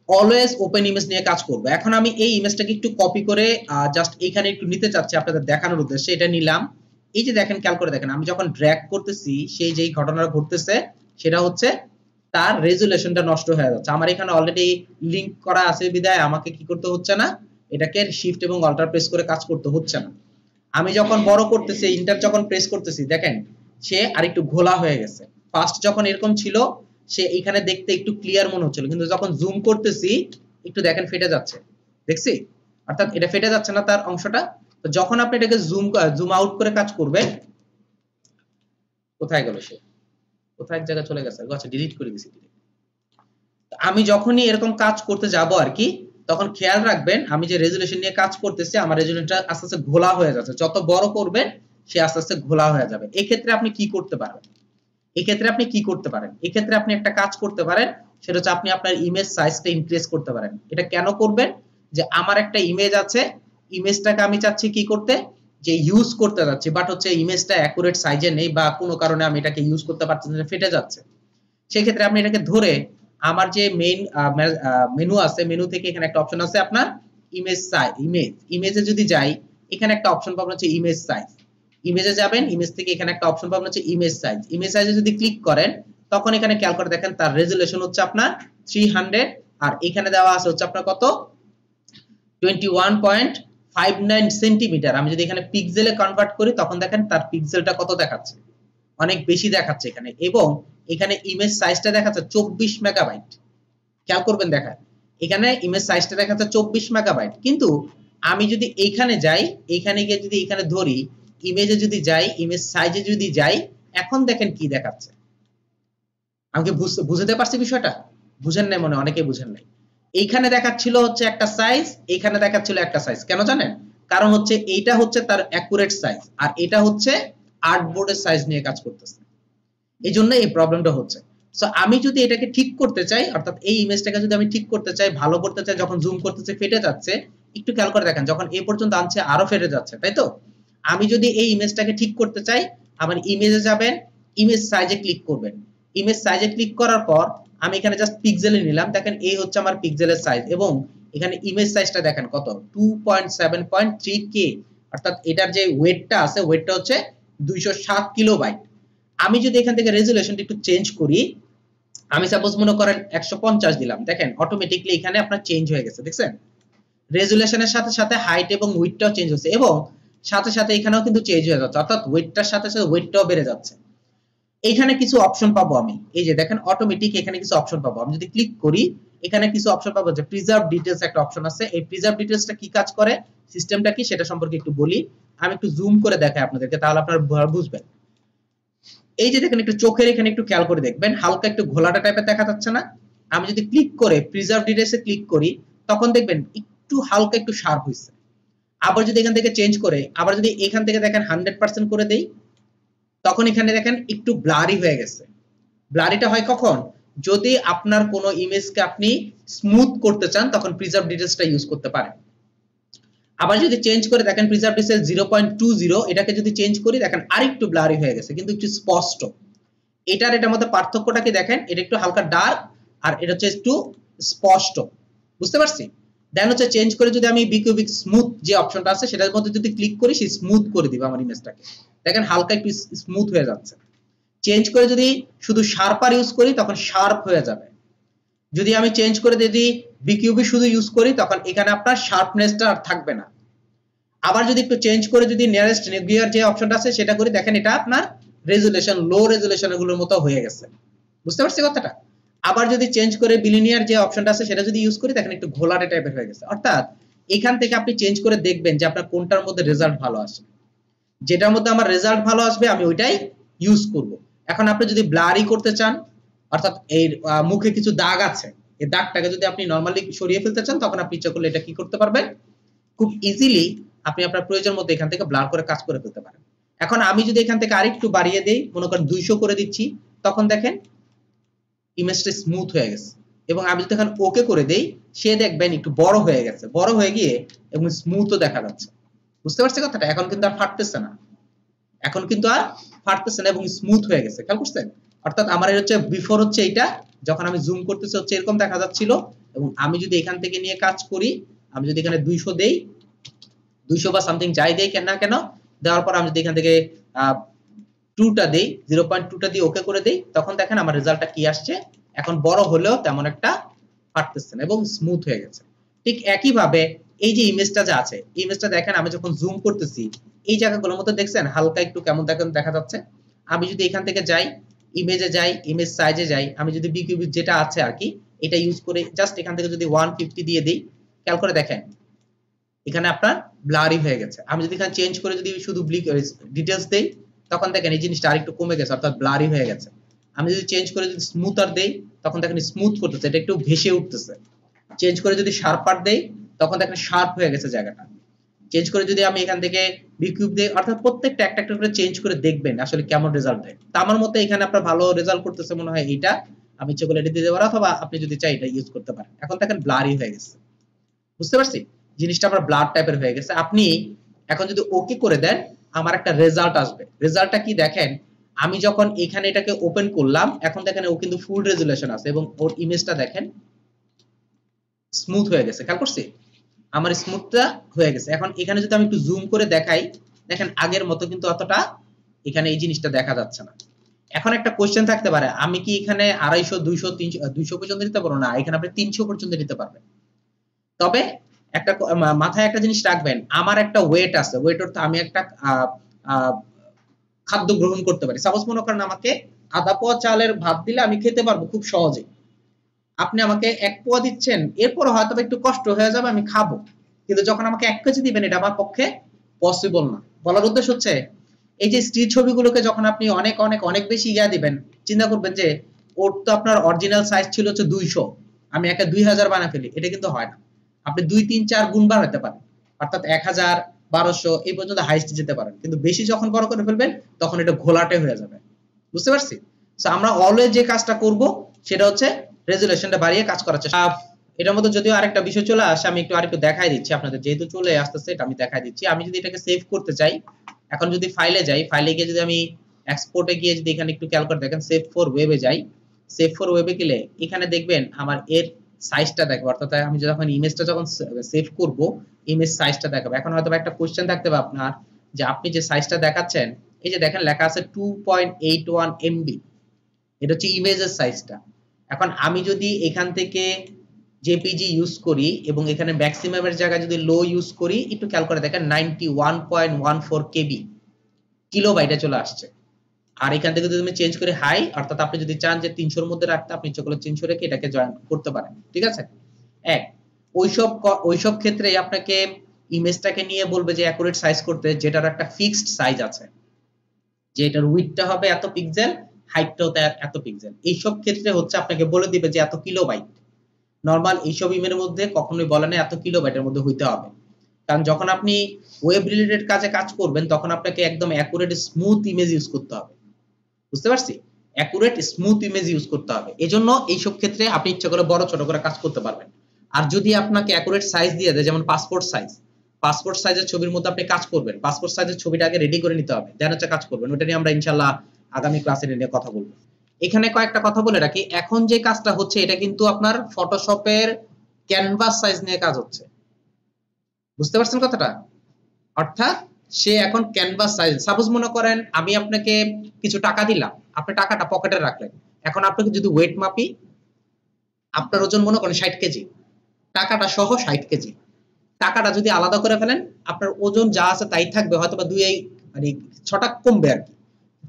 অলওয়েজ ওপেন ইমেজ নিয়ে কাজ করব। এখন আমি এই ইমেজটাকে একটু কপি করে জাস্ট এখানে একটু নিতে চাচ্ছি আপনাদের দেখানোর উদ্দেশ্যে, এটা নিলাম। এই যে দেখেন খেয়াল করে দেখেন আমি যখন ড্র্যাগ করতেছি সেই যেই ঘটনাটা ঘটতেছে সেটা হচ্ছে তার রেজুলেশনটা নষ্ট হয়ে যাচ্ছে। আমার এখানে অলরেডি লিংক করা আছে বিধায় আমাকে কি করতে হচ্ছে না, এটাকে শিফট এবং অল্টার প্রেস করে কাজ করতে হচ্ছে না। আমি যখন বড় করতেছি ইন্টার যখন প্রেস করতেছি দেখেন সে আরেকটু ঘোলা হয়ে গেছে। ফার্স্ট যখন এরকম ছিল সে এখানে দেখতে একটু ক্লিয়ার মনে হচ্ছিল, কিন্তু যখন জুম করতেছি একটু দেখেন ফেটে যাচ্ছে, দেখছি অর্থাৎ এটা ফেটে যাচ্ছে না তার অংশটা। তো যখন আপনি এটাকে জুম আউট করে কাজ করবেন, কোথায় গেল সে, কোথায় এক জায়গায় চলে গেছে, আচ্ছা ডিলিট করে দিয়েছি। আমি যখনই এরকম কাজ করতে যাব আর কি, তখন খেয়াল রাখবেন আমি যে রেজুলেশন নিয়ে কাজ করতেছি আমার রেজুলেশনটা আস্তে আস্তে ঘোলা হয়ে যাচ্ছে, যত বড় করবেন সে আস্তে আস্তে ঘোলা হয়ে যাবে। এই ক্ষেত্রে আপনি কি করতে পারেন, এক্ষেত্রে আপনি একটা কাজ করতে পারেন, সেটা হচ্ছে আপনি আপনার ইমেজ সাইজটা ইনক্রিজ করতে পারেন। এটা কেন করবেন, যে আমার একটা ইমেজ আছে, ইমেজটাকে আমি চাচ্ছি কি করতে, যে ইউজ করতে যাচ্ছি, বাট হচ্ছে ইমেজটা অ্যাকুরেট সাইজে নেই বা কোনো কারণে আমি এটাকে ইউজ করতে পারছি না, ফেটে যাচ্ছে। সেই ক্ষেত্রে আপনি এটাকে ধরে আমার যে মেইন মেনু আছে, মেনু থেকে এখানে একটা অপশন আছে আপনার ইমেজ সাইজ, ইমেজে যদি যাই এখানে একটা অপশন পাবেন হচ্ছে ইমেজ সাইজ। ইমেজে যাবেন, ইমেজ থেকে এখানে একটা অপশন পাবেন হচ্ছে ইমেজ সাইজ। ইমেজ সাইজে যদি ক্লিক করেন তখন এখানে খেয়াল করে দেখেন তার রেজুলেশন হচ্ছে আপনার 300 আর এখানে দেওয়া আছে হচ্ছে আপনার কত 21.59 সেন্টিমিটার। আমি যদি এখানে পিক্সেলে কনভার্ট করি তখন দেখেন তার পিক্সেলটা কত দেখাচ্ছে, অনেক বেশি দেখাচ্ছে এখানে। এবং এখানে ইমেজ সাইজটা দেখাচ্ছে 24 মেগাবাইট। খেয়াল করবেন দেখেন এখানে ইমেজ সাইজটা দেখাচ্ছে 24 মেগাবাইট, কিন্তু আমি যদি এইখানে যাই, এইখানে গিয়ে যদি এখানে ধরি ইমেজে যদি যাই, ইমেজ সাইজে যদি যাই, এখন দেখেন কি দেখাচ্ছে। আমাকে বুঝতে পারছি বিষয়টা, বুঝেন নাই মনে, অনেকেই বুঝেন নাই। এইখানে দেখাচ্ছিল হচ্ছে একটা সাইজ, এইখানে দেখাচ্ছিল একটা সাইজ, কেন জানেন, কারণ হচ্ছে এইটা হচ্ছে তার অ্যাকুরেট সাইজ আর এটা হচ্ছে আর্টবোর্ডের সাইজ নিয়ে কাজ করতেছে, এই জন্য এই প্রবলেমটা হচ্ছে। সো আমি যদি এটাকে ঠিক করতে চাই, অর্থাৎ এই ইমেজটাকে যদি আমি ঠিক করতে চাই, ভালো করতে চাই, যখন জুম করতেছে ফেটে যাচ্ছে, একটু খেয়াল করে দেখেন যখন এই পর্যন্ত আনছে আরো ফেটে যাচ্ছে, তাই তো। আমি যদি এই ইমেজটাকে ঠিক করতে চাই, আমার ইমেজে যাবেন, ইমেজ সাইজে ক্লিক করবেন। ইমেজ সাইজে ক্লিক করার পর আমি এখানে জাস্ট পিক্সেলে নিলাম, দেখেন এই হচ্ছে আমার পিক্সেলের সাইজ এবং এখানে ইমেজ সাইজটা দেখেন কত 2.7.3K, অর্থাৎ এটার যে ওয়েটটা আছে ওয়েটটা হচ্ছে 207 কিলোবাইট। আমি যদি এখান থেকে রেজুলেশনটা একটু চেঞ্জ করি, আমি সাপোজ মনে করেন 150 দিলাম, দেখেন অটোমেটিক্যালি এখানে আপনার চেঞ্জ হয়ে গেছে, দেখছেন রেজুলেশনের সাথে সাথে হাইট এবং উইডথটাও চেঞ্জ হচ্ছে এবং সাথে সাথে এখানেও কিন্তু চেঞ্জ হয়ে যাচ্ছে, অর্থাৎ ওয়েটটার সাথে সাথে ওয়েটটাও বেড়ে যাচ্ছে। এখানে কিছু অপশন পাবো আমি, এই যে দেখেন অটোমেটিক এখানে কিছু অপশন পাবো। আমি যদি ক্লিক করি এখানে কিছু অপশন পাবো, যে প্রিজার্ভ ডিটেইলস একটা অপশন আছে। এই প্রিজার্ভ ডিটেইলসটা কি কাজ করে, সিস্টেমটা কি সেটা সম্পর্কে একটু বলি। আমি একটু জুম করে দেখাই আপনাদেরকে, তাহলে আপনারা বুঝবেন। এই যে দেখেন একটু চোখের এখানে একটু খেয়াল করে দেখবেন হালকা একটু ঘোলাটা টাইপের দেখা যাচ্ছে না। আমি যদি ক্লিক করে প্রিজার্ভ ডিটেইলসে ক্লিক করি তখন দেখবেন একটু হালকা একটু শার্প হইছে। আবার যদি এখান থেকে চেঞ্জ করে, আবার যদি এখান থেকে দেখেন 100% করে দেই, তখন এখানে দেখেন একটু ব্লারি হয়ে গেছে। ব্লারিটা হয় কখন, যদি আপনার কোনো ইমেজকে আপনি স্মুথ করতে চান তখন প্রিজার্ভ ডিটেইলসটা ইউজ করতে পারেন। আবার যদি চেঞ্জ করে দেখেন প্রিজার্ভ ডিটেইলস 0.20, এটাকে যদি চেঞ্জ করি দেখেন আরেকটু ব্লারি হয়ে গেছে কিন্তু একটু স্পষ্ট। এটার মধ্যে পার্থক্যটা কি দেখেন, এটা একটু হালকা ডার্ক আর এটা হচ্ছে একটু স্পষ্ট, বুঝতে পারছি। দেন হচ্ছে চেঞ্জ করে যদি আমি বিকিউবিক স্মুথ যে অপশনটা আছে সেটার মধ্যে যদি ক্লিক করি সে স্মুথ করে দিবে আমার ইমেজটাকে, দেখেন হালকা একটু স্মুথ হয়ে যাচ্ছে। চেঞ্জ করে যদি শুধু শার্পার ইউজ করি তখন শার্প হয়ে যাবে। যদি আমি চেঞ্জ করে যদি বিকিউবি শুধু ইউজ করি তখন এখানে আপনার শার্পনেসটা আর থাকবে না। আবার যদি একটু চেঞ্জ করে যদি নিয়ারেস্ট নেভিয়ার যে অপশনটা আছে সেটা করি, দেখেন এটা আপনার রেজুলেশন লো রেজুলেশন গুলোর মতো হয়ে গেছে, বুঝতে পারছি কথাটা। আবার যদি চেঞ্জ করে বিলিনিয়ার যে অপশনটা আছে সেটা যদি ইউজ করি দেখেন একটু ঘোলাটে টাইপের হয়ে গেছে। অর্থাৎ এখান থেকে আপনি চেঞ্জ করে দেখবেন যে আপনার কোনটার মধ্যে রেজাল্ট ভালো আসে, যেটার মধ্যে আমার রেজাল্ট ভালো আসবে আমি ওইটাই ইউজ করব। এখন আপনি যদি ব্লারি করতে চান, অর্থাৎ এই মুখে কিছু দাগ আছে, এই দাগটাকে যদি আপনি নরমালি সরিয়ে ফেলতে চান তখন আপনি ইচ্ছা করলে এটা কি করতে পারবেন, খুব ইজিলি আপনি আপনার প্রয়োজন মতো এখান থেকে ব্লার করে কাজ করে ফেলতে পারেন। এখন আমি যদি এখান থেকে আরেকটু বাড়িয়ে দেই, মনে করেন 200 করে দিচ্ছি, তখন দেখেন ইমেজটা স্মুথ হয়ে গেছে। এবং আমি যদি এখন ওকে করে দেই, সে দেখবেন একটু বড় হয়ে গেছে, বড় হয়ে গিয়ে এবং স্মুথও দেখা যাচ্ছে। বুঝতে পারছেন কথাটা? এখন কিন্তু আর ফাটতেছে না, এখন কিন্তু আর ফাটতেছে না এবং স্মুথ হয়ে গেছে। খেয়াল করছেন? অর্থাৎ আমার এর হচ্ছে বিফোর হচ্ছে এইটা, যখন আমি জুম করতেছি হচ্ছে এরকম দেখা যাচ্ছিল, এবং আমি যদি এখান থেকে নিয়ে কাজ করি, আমি যদি এখানে 200 দেই, 200 বা সামথিং যাই দেই কেন না কেন, দেওয়ার পর আমি যদি এখান থেকে 2টা দেই, 0.2টা দিয়ে ওকে করে দেই, তখন দেখেন আমার রেজাল্টটা কি আসছে। এখন বড় হলেও তেমন একটা ফাটতেছে না এবং স্মুথ হয়ে গেছে। ঠিক একই ভাবে এই যে ইমেজটা যা আছে, ইমেজটা দেখেন আমি যখন জুম করতেছি, এই জায়গাগুলোর মধ্যে দেখছেন হালকা একটু কেমন দেখা যাচ্ছে। আমি যদি এখান থেকে যাই, ইমেজে যাই, ইমেজ সাইজে যাই, আমি যদি বিকিউব যেটা আছে আর কি, এটা ইউজ করে জাস্ট এখান থেকে যদি 150 দিয়ে দিই, খেয়াল করে দেখেন এখানে আপনার ব্লারি হয়ে গেছে। আমি যদি এখানে চেঞ্জ করে যদি শুধু ডিটেইলস দেই, তখন দেখেন এই জিনিসটা আরেকটু কমে গেছে, অর্থাৎ ব্লারি হয়ে গেছে। আমি যদি চেঞ্জ করে যদি স্মুথার দেই, তখন দেখেন স্মুথ করতেছে, এটা একটু ভেসে উঠতেছে। চেঞ্জ করে যদি শার্পার দেই, তখন দেখেন শার্প হয়ে গেছে জায়গাটা। চেঞ্জ করে যদি আমি এখান থেকে বিকিউব দেই, অর্থাৎ প্রত্যেকটা একটা একটা করে চেঞ্জ করে দেখবেন আসলে কেমন রেজাল্ট দেয়। তো আমার মতে এখানে আপনার ভালো রেজাল্ট করতেছে মনে হয় এইটা, আমি ইচ্ছে করলে এটা দিতে পারি, অথবা আপনি যদি চাই এটা ইউজ করতে পারেন। এখন দেখেন ব্লারি হয়ে গেছে, বুঝতে পারছি? জিনিসটা আমার ব্লাড টাইপের হয়ে গেছে। আপনি এখন যদি ওকে করে দেন, আমার একটা রেজাল্ট আসবে। রেজাল্টটা কি দেখেন, আমি যখন এখানে এটাকে ওপেন করলাম, এখন দেখেন ও কিন্তু ফুল রেজুলেশন আছে এবং ওর ইমেজটা দেখেন স্মুথ হয়ে গেছে। খেয়াল করছি? আমার স্মুথটা হয়ে গেছে। এখন এখানে যদি আমি একটু জুম করে দেখাই, দেখেন আগের মতো কিন্তু অতটা এখানে এই জিনিসটা দেখা যাচ্ছে না। এখন একটা কোশ্চেন থাকতে পারে, আমি কি এখানে 250, 200, 300, 200 পর্যন্ত দিতে পারবো? না, এখানে আপনি 300 পর্যন্ত দিতে পারবেন। তবে একটা মাথায় একটা জিনিস রাখবেন, আমার একটা ওয়েট আছে, ওয়েট অর্থ আমি একটা খাদ্য গ্রহণ করতে পারি। সাপোজ মনে করেন আমাকে আধা পোয়া চালের ভাত দিলে আমি খেতে পারবো খুব সহজে। আপনি আমাকে 1 পোয়া দিচ্ছেন, এরপর হয়তো একটু কষ্ট হয়ে যাবে, আমি খাবো, কিন্তু যখন আমাকে 1 কেজি দিবেন, এটা আমার পক্ষে পসিবল না। বলার উদ্দেশ্য হচ্ছে এই যে স্ত্রীর ছবিগুলোকে যখন আপনি অনেক অনেক অনেক বেশি দিবেন, চিন্তা করবেন যে ওর তো আপনার অরিজিনাল সাইজ ছিল হচ্ছে 200, আমি একা 2000 বানায় ফেলি, এটা কিন্তু হয় না। আপনি 2 3 4 গুণ বাড়াতে পারেন, অর্থাৎ 1000, 1200 এই পর্যন্ত হাইস্ট যেতে পারেন, কিন্তু বেশি যখন বড় করে ফেলবেন তখন এটা ঘোলাটে হয়ে যাবে। বুঝতে পারছি? সো আমরা অলওয়েজ যে কাজটা করব সেটা হচ্ছে রেজুলেশনটা বাড়িয়ে কাজ করার চেষ্টা। এটার মধ্যে যদিও আরেকটা বিষয় চলে আসে, আমি আরেকটু দেখাই দিচ্ছি আপনাদের, যেহেতু চলে আসতেছে এটা আমি দেখাই দিচ্ছি। আমি যদি এটাকে সেভ করতে চাই, এখন যদি ফাইলে যাই, ফাইলে গিয়ে যদি আমি এক্সপোর্টে গিয়ে যদি এখানে একটু খেয়াল করে দেখেন, সেভ ফর ওয়েবে যাই, সেভ ফর ওয়েবে গেলে এখানে দেখবেন আমার এর সাইজটা দেখবো, অর্থাৎ আমি যখন ইমেজটা যখন সেভ করব, ইমেজ সাইজটা দেখাবো। এখন হয়তো একটা কোশ্চেন থাকতে পারে আপনার, যে আপনি যে সাইজটা দেখাচ্ছেন, এই যে দেখেন লেখা আছে 2.81 MB, এটা হচ্ছে ইমেজের সাইজটা। এখন আমি যদি এখান থেকে জেপিজি ইউজ করি এবং এখানে ম্যাক্সিমামের জায়গায় যদি লো ইউজ করি, একটু খেয়াল করে দেখেন 91.14 কেবি, কিলোবাইটে চলে আসছে। আর এখান থেকে যদি তুমি চেঞ্জ করে হাই, অর্থাৎ আপনি যদি চান যে 300 এর মধ্যে রাখতে, আপনি ইচ্ছা করলে 300 রেখে এটাকে জয়েন করতে পারেন। ঠিক আছে? এক ওইসব ক্ষেত্রে আপনাকে ইমেজটাকে নিয়ে বলবে যে অ্যাকুরেট সাইজ করতে, যেটার একটা ফিক্সড সাইজ আছে, যে এটার উইডথটা হবে এত পিক্সেল, হাইটটাও এত পিক্সেল। এইসব ক্ষেত্রে হচ্ছে আপনাকে বলে দিবে যে এত কিলোবাইট। নরমাল এইসব ইমেজের মধ্যে কখনোই বলে না এত কিলোবাইটের মধ্যে হইতে হবে, কারণ যখন আপনি ওয়েব রিলেটেড কাজে কাজ করবেন, তখন আপনাকে একদম অ্যাকুরেট স্মুথ ইমেজ ইউজ করতে হবে। বুঝতে পারছি? অ্যাকুরেট স্মুথ ইমেজ ইউজ করতে হবে। এজন্য এইসব ক্ষেত্রে আপনি ইচ্ছা করে বড় ছোট করে কাজ করতে পারবেন। আর যদি আপনাকে অ্যাকুরেট সাইজ দিয়ে দেয়, যেমন পাসপোর্ট সাইজের ছবির মধ্যে আপনি কাজ করবেন, পাসপোর্ট সাইজের ছবিটা আগে রেডি করে নিতে হবে, দেন হচ্ছে কাজ করবেন। ওটা নিয়ে আমরা ইনশাআল্লাহ আগামী ক্লাসে নিয়ে কথা বলবো। এখানে কয়েকটা কথা বলে রাখি, এখন যে কাজটা হচ্ছে এটা কিন্তু আপনার ফটোশপের ক্যানভাস সাইজ নিয়ে কাজ হচ্ছে। বুঝতে পারছেন কথাটা? অর্থাৎ সে এখন ক্যানভাস সাইজ, সাপোজ মনে করেন আমি আপনাকে কিছু টাকা দিলাম, আপনি টাকাটা পকেটে রাখলেন, এখন আপনাকে যদি ওয়েট মাপি, আপনার ওজন মনে করেন 60 কেজি, টাকাটা সহ 60 কেজি, টাকাটা যদি আলাদা করে ফেলেন, আপনার ওজন যা আছে তাই থাকবে, হয়তো বা 6টা কমবে আর কি।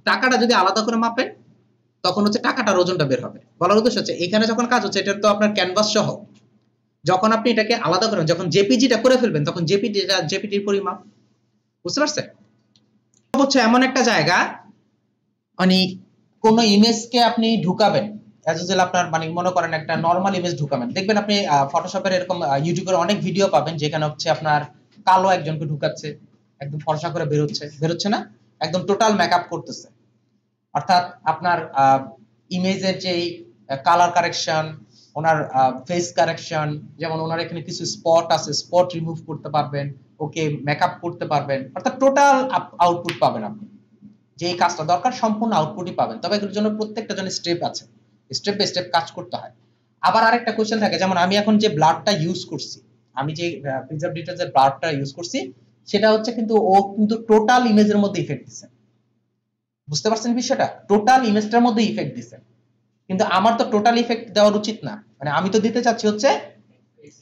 টাকাটা যদি আলাদা করে মাপেন, তখন হচ্ছে টাকাটার ওজনটা বের হবে। বলার উদ্দেশ্য হচ্ছে এখানে যখন কাজ হচ্ছে, এটা তো আপনার ক্যানভাস সহ, যখন আপনি এটাকে আলাদা করেন, যখন জেপিজিটা করে ফেলবেন, তখন জেপিজির পরিমাপ। বুঝতে পারছেন? হচ্ছে এমন একটা জায়গা, মানে কোন ইমেজকে আপনি ঢুকাবেন, অ্যাজ ইউজুয়াল আপনার মানে মনে করেন একটা নরমাল ইমেজ ঢুকাবেন, দেখবেন আপনি ফটোশপের এরকম ইউটিউবের অনেক ভিডিও পাবেন, যেখানে হচ্ছে আপনার কালো একজনকে ঢুকাচ্ছে, একদম ফর্সা করে বেরোচ্ছে না, একদম টোটাল মেকআপ করতেছে। অর্থাৎ আপনার ইমেজের যে কালার কারেকশন, ওনার ফেস কারেকশন, যেমন ওনার এখানে কিছু স্পট আছে, স্পট রিমুভ করতে পারবেন, ওকে মেকআপ করতে পারবেন, অর্থাৎ টোটাল আউটপুট পাবেন আপনি। যে এই কাজটা দরকার সম্পূর্ণ আউটপুটই পাবেন। তবে এগুলোর জন্য প্রত্যেকটা জন্য স্টেপ আছে, স্টেপ বাই স্টেপ কাজ করতে হয়। আবার আরেকটা কোশ্চেন থাকে, যেমন আমি এখন যে ব্লাডটা ইউজ করছি, আমি যে প্রিজার্ভ ডিটারজেন্ট ব্লাডটা ইউজ করছি, সেটা হচ্ছে কিন্তু ও কিন্তু টোটাল ইমেজের মধ্যে ইফেক্ট দিচ্ছে। বুঝতে পারছেন বিষয়টা? টোটাল ইমেজটার মধ্যে ইফেক্ট দিচ্ছে, কিন্তু আমার তো টোটাল ইফেক্ট দেওয়ার উচিত না। মানে আমি তো দিতে চাচ্ছি হচ্ছে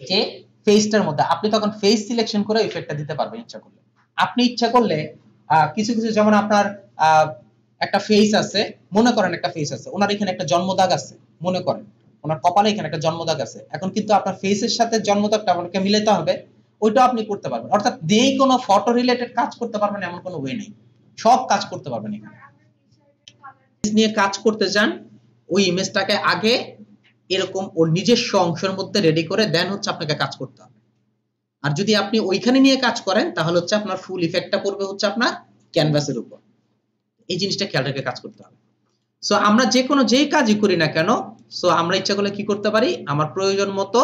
যে ফেসটার মধ্যে। আপনি তখন ফেস সিলেকশন করে ইফেক্টটা দিতে পারবেন ইচ্ছা করলে। আপনি ইচ্ছা করলে কিছু কিছু, যেমন আপনার একটা ফেস আছে, মনে করেন একটা ফেস আছে, ওনার এখানে একটা জন্মদাগ আছে, মনে করেন ওনার কপালে এখানে একটা জন্মদাগ আছে। এখন কিন্তু আপনার ফেসের সাথে জন্মদাগটা আপনাকে মিলাতে হবে, ওইটা আপনি করতে পারবেন। অর্থাৎ যেই কোনো ফটো রিলেটেড কাজ করতে পারবেন এমন কোনো ওয়ে নেই, সব কাজ করতে পারবেন। এখানে নিয়ে কাজ করতে চান, ওই ইমেজটাকে আগে এরকম ওর নিজস্ব অংশের মধ্যে রেডি করে দেন হচ্ছে আপনাকে কাজ করতে হবে। আর যদি আপনি ওইখানে নিয়ে কাজ করেন তাহলে হচ্ছে আপনার ফুল ইফেক্টটা পড়বে হচ্ছে আপনার ক্যানভাসের উপর। এই জিনিসটা খেয়াল রেখে কাজ করতে হবে। সো আমরা যে কোনো যেই কাজই করি না কেন, সো আমরা ইচ্ছা করলে কি করতে পারি, আমার প্রয়োজন মতো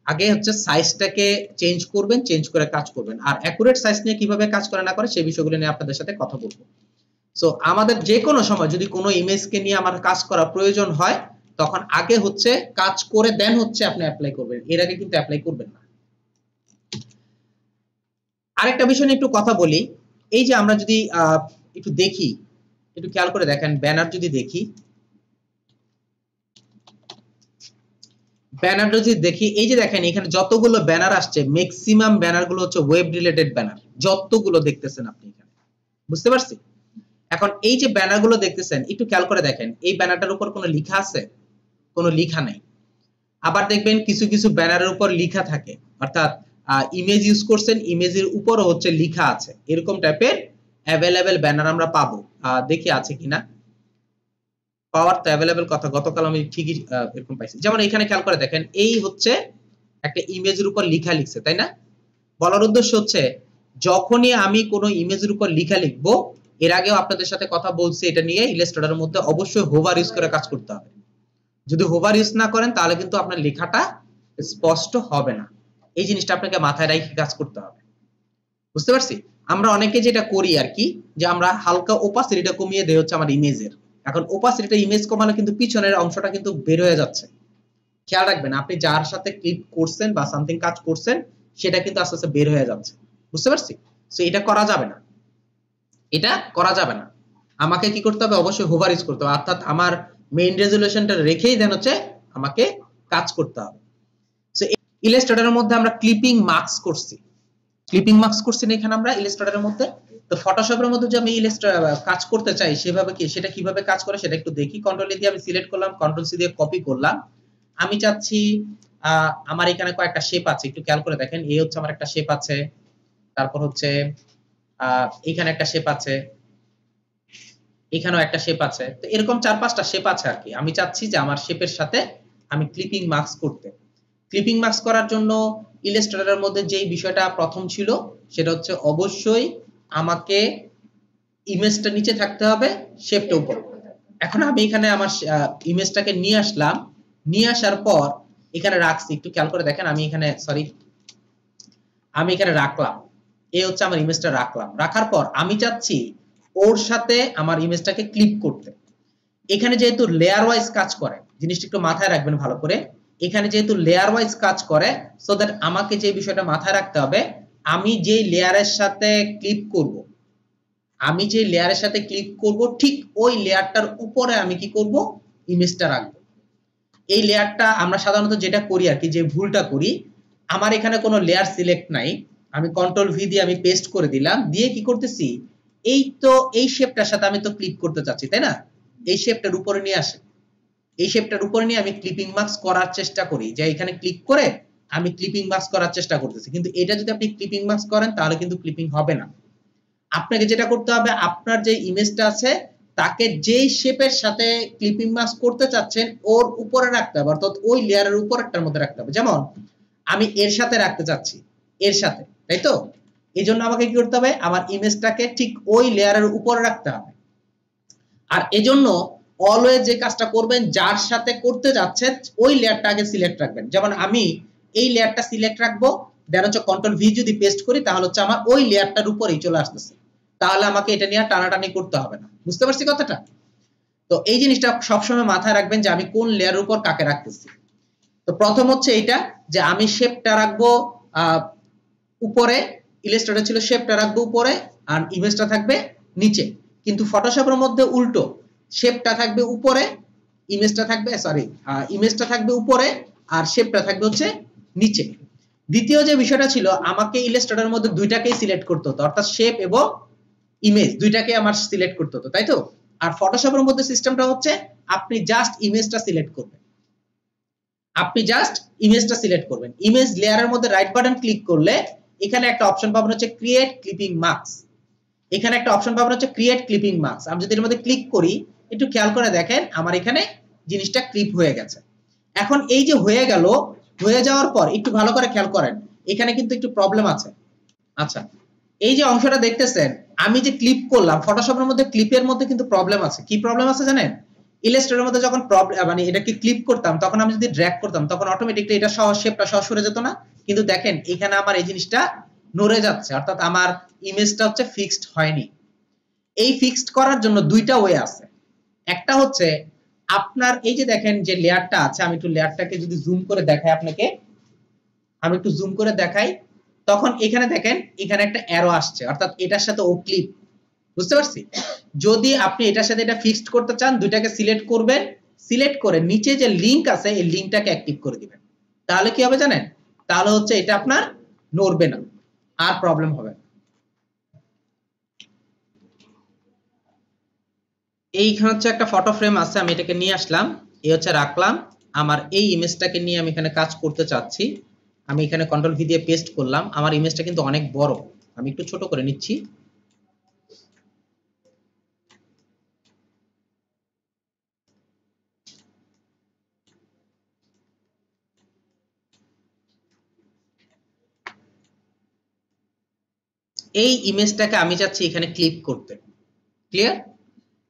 আগে হচ্ছে সাইজটাকে চেঞ্জ করবেন, চেঞ্জ করে কাজ করবেন। আর অ্যাকুরেট সাইজ নিয়ে কিভাবে কাজ করে না করে সেই বিষয়গুলো নিয়ে আপনাদের সাথে কথা বলবো। সো আমাদের যে কোনো সময় যদি কোনো ইমেজকে নিয়ে আমার কাজ করা প্রয়োজন হয়, তখন আগে হচ্ছে কাজ করে দেন হচ্ছে আপনি অ্যাপ্লাই করবেন, এর আগে কিন্তু অ্যাপ্লাই করবেন না। আরেকটা বিষয় নিয়ে একটু কথা বলি, এই যে আমরা যদি একটু দেখি, একটু খেয়াল করে দেখেন, ব্যানার যদি দেখি, ব্যানার যদি দেখি, এই যে দেখেন এখানে যতগুলো ব্যানার আসছে, ম্যাক্সিমাম ব্যানার গুলো হচ্ছে ওয়েব রিলেটেড ব্যানার, যতগুলো দেখতেছেন আপনি এখানে। বুঝতে পারছি? এখন এই যে ব্যানার গুলো দেখতেছেন, একটু খেয়াল করে দেখেন, এই ব্যানারটার উপর কোনো লেখা আছে? কোনো লেখা নাই। আবার দেখবেন কিছু কিছু ব্যানারের উপর লেখা থাকে, অর্থাৎ ইমেজ ইউজ করছেন, ইমেজের উপরও হচ্ছে লেখা আছে। এরকম টাইপের অ্যাভেলেবেল ব্যানার আমরা পাবো। দেখি আছে কিনা। পাওয়ার তো অ্যাভেলেবেল কথা, গতকাল আমি ঠিকই এরকম পাইছি। যেমন এখানে খেয়াল করে দেখেন, এই হচ্ছে একটা ইমেজের উপর লেখা লিখছে, তাই না? বলার উদ্দেশ্য হচ্ছে যখনই আমি কোনো ইমেজের উপর লেখা লিখবো, এর আগেও আপনাদের সাথে কথা বলছি এটা নিয়ে, ইলাস্ট্রেটরের মধ্যে অবশ্যই হোভার ইউজ করে কাজ করতে হবে। যদি হোভার ইউজ না করেন তাহলে কিন্তু আপনার লেখাটা স্পষ্ট হবে না। এই জিনিসটা আপনাকে মাথায় রেখে কাজ করতে হবে। বুঝতে পারছি? আমরা অনেকে যেটা করি আর কি, যে আমরা হালকা ওপাসিটিটা কমিয়ে দেই হচ্ছে আমার ইমেজের। এখন ওপাসিটিটা ইমেজ কমালে কিন্তু পিছনের অংশটা কিন্তু বের হয়ে যাচ্ছে। খেয়াল রাখবেন, আপনি যার সাথে ক্লিক করছেন বা সামথিং কাজ করছেন, সেটা কিন্তু আস্তে আস্তে বের হয়ে যাচ্ছে। বুঝতে পারছি? সো এটা করা যাবে না, এটা করা যাবে না। আমাকে কি করতে হবে, অবশ্যই হোভার ইউজ করতে হবে, অর্থাৎ আমার মেইন রেজুলেশনটা রেখেই দেন হচ্ছে আমাকে কাজ করতে হবে। সো ইলাস্ট্রেটরের মধ্যে আমরা ক্লিপিং মার্কস করছি, ক্লিপিং মার্কস করছি না এখানে আমরা ইলাস্ট্রেটরের মধ্যে। তো ফটোশপের মধ্যে যে আমি কাজ করতে চাই সেভাবে কি, সেটা কিভাবে কাজ করে সেটা একটু দেখি। কন্ট্রোল এ দিয়ে আমি সিলেক্ট করলাম, কন্ট্রোল সি দিয়ে কপি করলাম। আমি চাচ্ছি আমার এখানে কয়েকটা শেপ আছে, একটু খেয়াল করে দেখেন। এই হচ্ছে আমার একটা শেপ আছে, তারপর হচ্ছে এখানে একটা শেপ আছে, এখানেও একটা শেপ আছে। তো এরকম 4-5টা শেপ আছে আর কি। আমি চাচ্ছি যে আমার শেপের সাথে আমি ক্লিপিং মার্কস করতে। ক্লিপিং মার্কস করার জন্য ইলাস্ট্রেটরের মধ্যে যেই বিষয়টা প্রথম ছিল সেটা হচ্ছে অবশ্যই আমাকে ইমেজটা নিচে থাকতে হবে, শেপটা উপর। এখন আমি এখানে আমার ইমেজটাকে নিয়ে আসলাম, নিয়ে আসার পর এখানে রাখছি, একটু খেয়াল করে দেখেন। আমি এখানে আমি এখানে রাখলাম, এই হচ্ছে আমার ইমেজটা রাখলাম। রাখার পর আমি চাচ্ছি ওর সাথে আমার ইমেজটাকে ক্লিপ করতে। এখানে যেহেতু লেয়ার ওয়াইজ কাজ করে, জিনিসটা একটু মাথায় রাখবেন ভালো করে। এখানে যেহেতু লেয়ার ওয়াইজ কাজ করে, সো দ্যাট আমাকে যে বিষয়টা মাথায় রাখতে হবে, আমি যে লেয়ারের সাথে ক্লিপ করব, আমি যে লেয়ারের সাথে ক্লিক করব, ঠিক ওই লেয়ারটার উপরে আমি কি করব, ইমেজটা রাখবো। এই লেয়ারটা আমরা সাধারণত যেটা করি আর কি, যে ভুলটা করি, আমার এখানে কোনো লেয়ার সিলেক্ট নাই, আমি কন্ট্রোল ভি দিয়ে আমি পেস্ট করে দিলাম, দিয়ে কি করতেছি, এই তো এই শেপটার সাথে আমি তো ক্লিক করতে চাচ্ছি, তাই না? এই শেপটার উপরে নিয়ে আসে, এই শেপটার উপরে নিয়ে আমি ক্লিপিং মার্কস করার চেষ্টা করি, যে এখানে ক্লিক করে আমি ক্লিপিং মার্কস করার চেষ্টা করতেছি। কিন্তু এটা যদি আপনি ক্লিপিং মার্কস করেন তাহলে কিন্তু ক্লিপিং হবে না। আপনাকে যেটা করতে হবে, আপনার যে ইমেজটা আছে তাকে যেই শেপের সাথে ক্লিপিং মার্কস করতে চাচ্ছেন ওর উপরে রাখতে হবে, অর্থাৎ ওই লেয়ারের উপর একটার মধ্যে রাখতে হবে। যেমন আমি এর সাথে রাখতে চাচ্ছি, এর সাথে, তাই তো? এই জন্য আমাকে কি করতে হবে, আমার ইমেজটাকে ঠিক ওই লেয়ারের উপরে রাখতে হবে। আর এজন্য অলওয়েজ যে কাজটা করবেন, যার সাথে করতে যাচ্ছেন ওই লেয়ারটা আগে সিলেক্ট রাখবেন। যেমন আমি এই লেয়ারটা সিলেক্ট রাখবো, দেন হচ্ছে কন্ট্রোল ভি যদি পেস্ট করি তাহলে হচ্ছে আমার ওই লেয়ারটার উপরেই চলে আসতেছে, তাহলে আমাকে এটা নিয়ে টানাটানি করতে হবে না। বুঝতে পারছি কথাটা? তো এই জিনিসটা সবসময় মাথায় রাখবেন যে আমি কোন লেয়ারের উপর কাকে রাখতেছি। তো প্রথম হচ্ছে এইটা যে আমি শেপটা রাখবো উপরে, ইলাস্ট্রেটর ছিল শেপটা রাখবো উপরে আর ইমেজটা থাকবে নিচে। কিন্তু ফটোশপের মধ্যে উল্টো, শেপটা থাকবে উপরে, ইমেজটা থাকবে ইমেজটা থাকবে উপরে আর শেপটা থাকবে হচ্ছে নিচে। দ্বিতীয় যে বিষয়টা ছিল, আমাকে ইলাস্ট্রেটরের মধ্যে দুইটাকেই সিলেক্ট করতে হতো, অর্থাৎ শেপ এবং ইমেজ দুইটাকে আমার সিলেক্ট করতে হতো, তাই তো? আর ফটোশপের মধ্যে সিস্টেমটা হচ্ছে আপনি জাস্ট ইমেজটা সিলেক্ট করবেন, আপনি জাস্ট ইমেজটা সিলেক্ট করবেন। ইমেজ লেয়ারের মধ্যে রাইট বাটন ক্লিক করলে এখানে একটা অপশন পাবেন হচ্ছে ক্রিয়েট ক্লিপিং মার্কস। এখানে একটা অপশন পাবেন হচ্ছে ক্রিয়েট ক্লিপিং মার্কস। আমি যদি এর মধ্যে ক্লিক করি, একটু খেয়াল করে দেখেন আমার এখানে জিনিসটা ক্লিপ হয়ে গেছে। এখন এই যে হয়ে গেল, হয়ে যাওয়ার পর একটু ভালো করে খেয়াল করেন, এখানে কিন্তু একটু প্রবলেম আছে। আচ্ছা, এই যে অংশটা দেখতেছেন আমি যে ক্লিপ করলাম, ফটোশপের মধ্যে ক্লিপের মধ্যে কিন্তু প্রবলেম আছে। কি প্রবলেম আছে জানেন? ইলাস্ট্রেটরের মধ্যে যখন মানে এটাকে ক্লিপ করতাম তখন আমি যদি ড্র্যাগ করতাম তখন অটোমেটিকলি এটা সহ শেপটা সহ সরে যেত না। কিন্তু দেখেন এখানে আমার এই জিনিসটা নড়ে যাচ্ছে, অর্থাৎ আমার ইমেজটা হচ্ছে ফিক্সড হয়নি। এই ফিক্সড করার জন্য দুইটা ওয়ে আছে। একটা হচ্ছে আপনার এই যে দেখেন যে লেয়ারটা আছে, আমি একটু লেয়ারটাকে যদি জুম করে দেখাই আপনাকে, আমি একটু জুম করে দেখাই, তখন এখানে দেখেন এখানে একটা অ্যারো আসছে, অর্থাৎ এটার সাথে ও ক্লিপ। বুঝতে পারছি? যদি আপনি এটার সাথে এটা ফিক্সড করতে চান, দুইটাকে সিলেক্ট করবেন, সিলেক্ট করে নিচে যে লিংক আছে এই লিংকটাকে অ্যাক্টিভ করে দিবেন। তাহলে কি হবে জানেন? তাহলে হচ্ছে এটা আপনার নড়বে না, আর প্রবলেম হবে না। এইখানে হচ্ছে একটা ফটো ফ্রেম আছে, আমি এটাকে নিয়ে আসলাম, এই হচ্ছে রাখলাম। আমার এই ইমেজটাকে নিয়ে আমি এখানে কাজ করতে চাচ্ছি, আমি এখানে কন্ট্রোল ভি দিয়ে পেস্ট করলাম। আমার ইমেজটা কিন্তু অনেক বড়, আমি একটু ছোট করে নিচ্ছি। এই ইমেজটাকে আমি চাচ্ছি এখানে ক্লিক করতে। ক্লিয়ার?